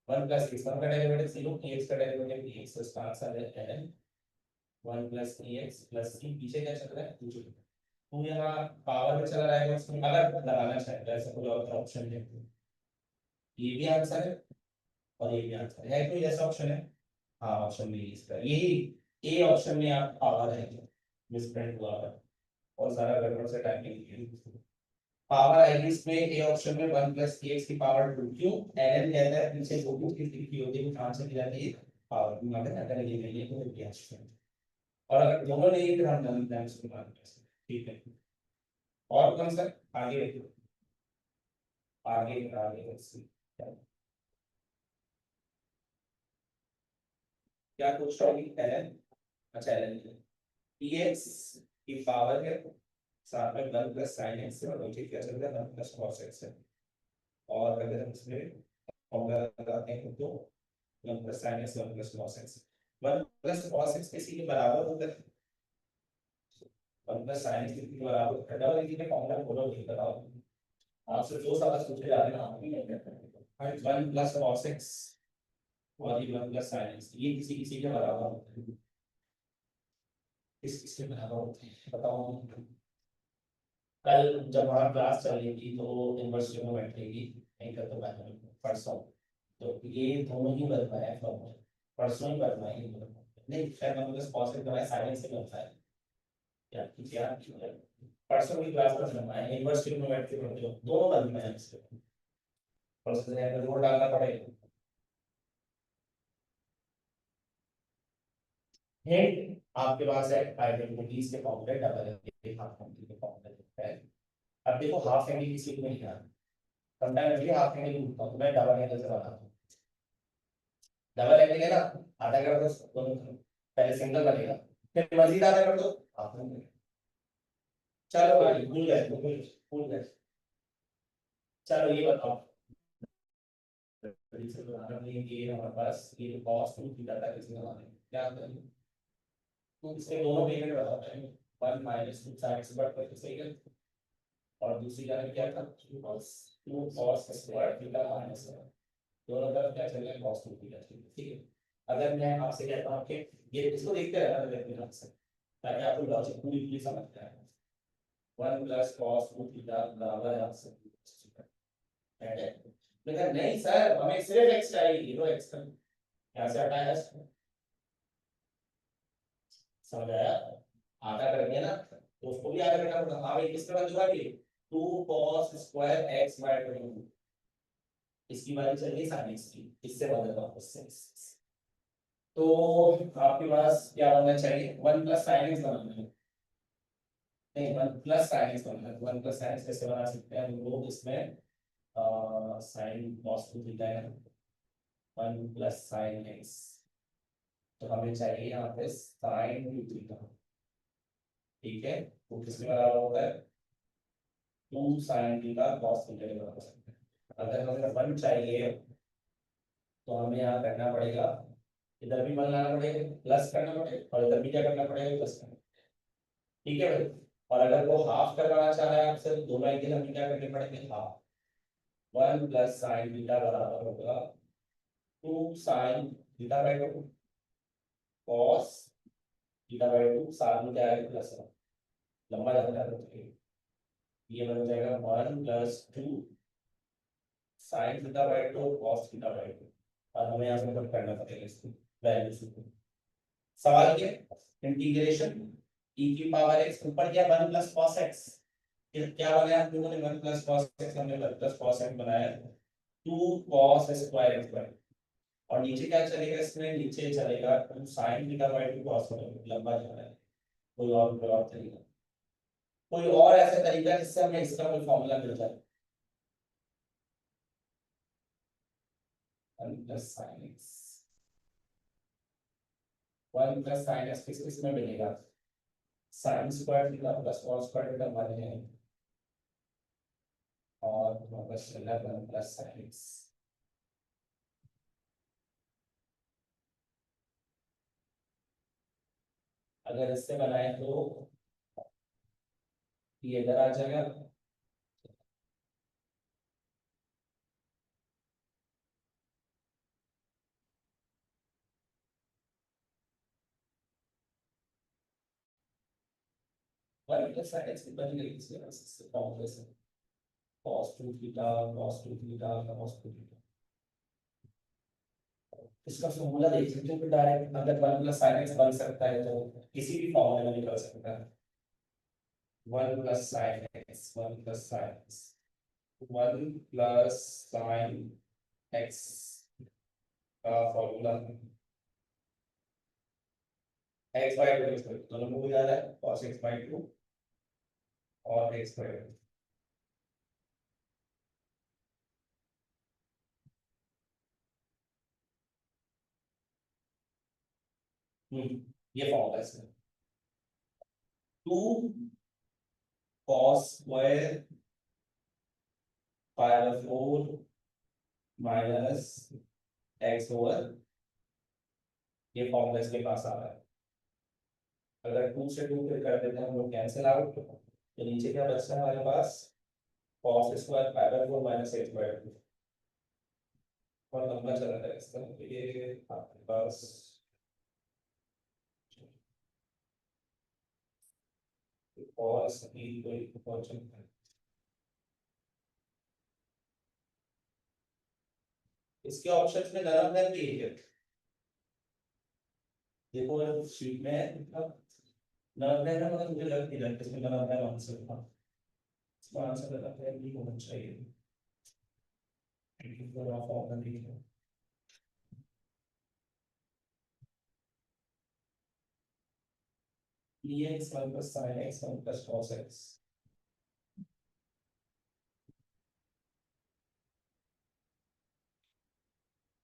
1 प्लस x, 1 का डेरिवेटिव 0, dx का डेरिवेटिव dx, तो इसका आंसर है 1 प्लस dx प्लस c, पीछे क्या चल रहा है 2, तो यहाँ पावर में चला जाएगा उसमें, अगर लगाना चाहे ऐसा कोई और ऑप्शन है, ये भी आंसर है और ये भी आंसर है, कोई ऐसा ऑप्शन है, हाँ ऑप्शन में इसका यही ए ऑप्शन में आप पावर है मिसप्रिंट हुआ है और सारा गड़बड़ से टाइपिंग, पावर आएगी इसमें ए ऑप्शन में 1 प्लस एक्स की पावर 2, क्यों एन कहता है पीछे दो की होती है, कहां से की जाती है पावर, मतलब अगर ये नहीं है तो ये ऑप्शन, और अगर दोनों नहीं है तो हम डबल टाइम्स को मान सकते हैं, ठीक है। और कौन सा आगे आगे आगे क्या कुछ एलन, अच्छा एलन px की पावर है साथ में 1 प्लस sin x है और नीचे क्या चल रहा है 1 प्लस cos x है, और अगर हम इसमें फॉर्मूला लगाते हैं तो 1 plus sin x 1 plus cos x, 1 plus cos x किसी के बराबर होता है, 1 प्लस sin x किसी के बराबर होता है, डबल इजी के फॉर्मूला बोलो नहीं बताओ, आपसे जो सवाल पूछे जा रहे हैं आप नहीं करते, 1 प्लस cos x और ये 1 प्लस sin x ये किसी के बराबर होता है, इसके बराबर होते हैं, बताओ। कल जब वहाँ क्लास चल रही थी तो यूनिवर्सिटी में बैठेगी नहीं कर तो मैंने परसों, तो ये दोनों ही बनता है फॉर्मूला, परसों ही बनना है नहीं शायद मैंने बस पॉजिटिव बनाया साइलेंस से बनता है क्या परसों की क्लास में बनना है, यूनिवर्सिटी में बैठ के पढ़ते हो दोनों बनना है इससे, परसों से रोड डालना पड़ेगा। हिंट आपके पास है आइडेंटिटीज के फॉर्मूले, डबल हाफ फैमिली के फॉर्मूले है, अब देखो हाफ फैमिली किसी को नहीं आता, समटाइम मैं हाफ फैमिली पूछता हूं, मैं डबल एंगल से बनाता हूं, डबल एंगल है ना, आधा कर दो दोनों तरफ, पहले सिंगल बनेगा फिर मजीद आधा कर दो हाफ फैमिली, चलो भाई भूल गए, चलो ये बताओ ये हमारे पास ये cos 2 थीटा था किसने बनाया क्या करें, तो इसके दोनों पेरेंट बताते हैं 1 माइनस 2 sin x बट सही है, और दूसरी तरफ क्या था, two cos square theta minus one, दोनों तरफ क्या चल रहा है, कॉस टू थीटा, ठीक है। अगर मैं आपसे कहता हूँ कि ये इसको देखते रहना देखते रहना से, ताकि आपको लॉजिक पूरी समझ में आए। One plus cos two theta बराबर है आपसे, लेकिन नहीं सर, हमें सिर्फ एक्स चाहिए, तो एक्स यहाँ से हटाया इसको, समझ आया, आधा करेंगे ना तो उसको भी आधा करना पड़ता। हाँ भाई किस तरह जुड़ा, ये two cos square x by two, इसकी बारी चल रही साइन एक्स की, इससे बदल रहा हूँ इससे। तो आपके पास क्या बनना चाहिए, वन प्लस साइन एक्स बनाना है, नहीं वन प्लस साइन एक्स बनना है। वन प्लस साइन एक्स कैसे बना सकते हैं हम लोग, इसमें साइन कॉस टू थीटा है, वन प्लस साइन एक्स, तो हमें चाहिए यहाँ पे साइन टू थीटा, ठीक है। तो किसके बराबर होता है, two sine theta cos theta के बराबर होता है। अगर हमें वन चाहिए तो हमें यहाँ करना पड़ेगा, इधर भी वन लाना पड़ेगा, प्लस करना पड़ेगा, और इधर भी क्या करना पड़ेगा, प्लस करना, ठीक है भाई। और अगर वो हाफ करवाना चाह रहा है आपसे, तो दोनों एंगल हमें क्या करने पड़ेंगे, half. One plus sine theta बराबर होगा two sine theta by two cos theta by two, साथ में क्या है, प्लस, लंबा जाता है तो ये बन जाएगा one plus two sine theta by two cos theta by two, और हमें यहाँ से पुट करना पड़ेगा इसको वैल्यूज को। सवाल ये इंटीग्रेशन e की पावर x ऊपर क्या, वन प्लस कॉस एक्स, क्या बनाया हम लोगों ने, वन प्लस कॉस एक्स, हमने वन प्लस कॉस एक्स बनाया, टू कॉस स्क्वायर एक्स, और नीचे क्या चलेगा, इसमें नीचे चलेगा two sine theta by two cos, लंबा जा रहा है, कोई और तरीका, कोई और ऐसा तरीका जिससे हमें इसका कोई फॉर्मूला मिल जाए, one plus sine x, one plus sine x किस किस में मिलेगा, sine square theta plus cos square theta one है, और बस चला वन प्लस साइन एक्स। अगर इससे बनाए तो ये इधर आ जाएगा, वन प्लस साइन एक्स बन गई, इससे फॉर्मूले से cos 2 theta cos 2 theta cos 2 theta, इसका फॉर्मूला देख सकते हो, डायरेक्ट अगर वन प्लस साइन एक्स बन सकता है तो किसी भी फॉर्मूले में निकल सकता है, one plus sine x, one plus sine x, one plus sine x का फॉर्मूला एक्स बाई टू, दोनों को जा रहा है cos x बाई टू और एक्स बाई टू, ये फॉर्मूला है, two cos square pi by four minus x over, ये फॉर्मूला इसके पास आ रहा है। अगर टू से टू फिर कर देते हैं हम लोग कैंसिल आउट, तो नीचे क्या बचता है हमारे पास, cos square pi by four minus x by to, और लंबा चला जाएगा इसका, तो ये आपके पास और सभी कोई क्वेश्चन है, इसके ऑप्शंस में नरम है कि है, देखो शीट में नरम है ना, मतलब मुझे लग नहीं रहा है इसमें नरम है आंसर का, इसका आंसर लगा है नहीं होना चाहिए, थोड़ा फॉर्मूला देखो, ये x one plus sine x one plus cos x,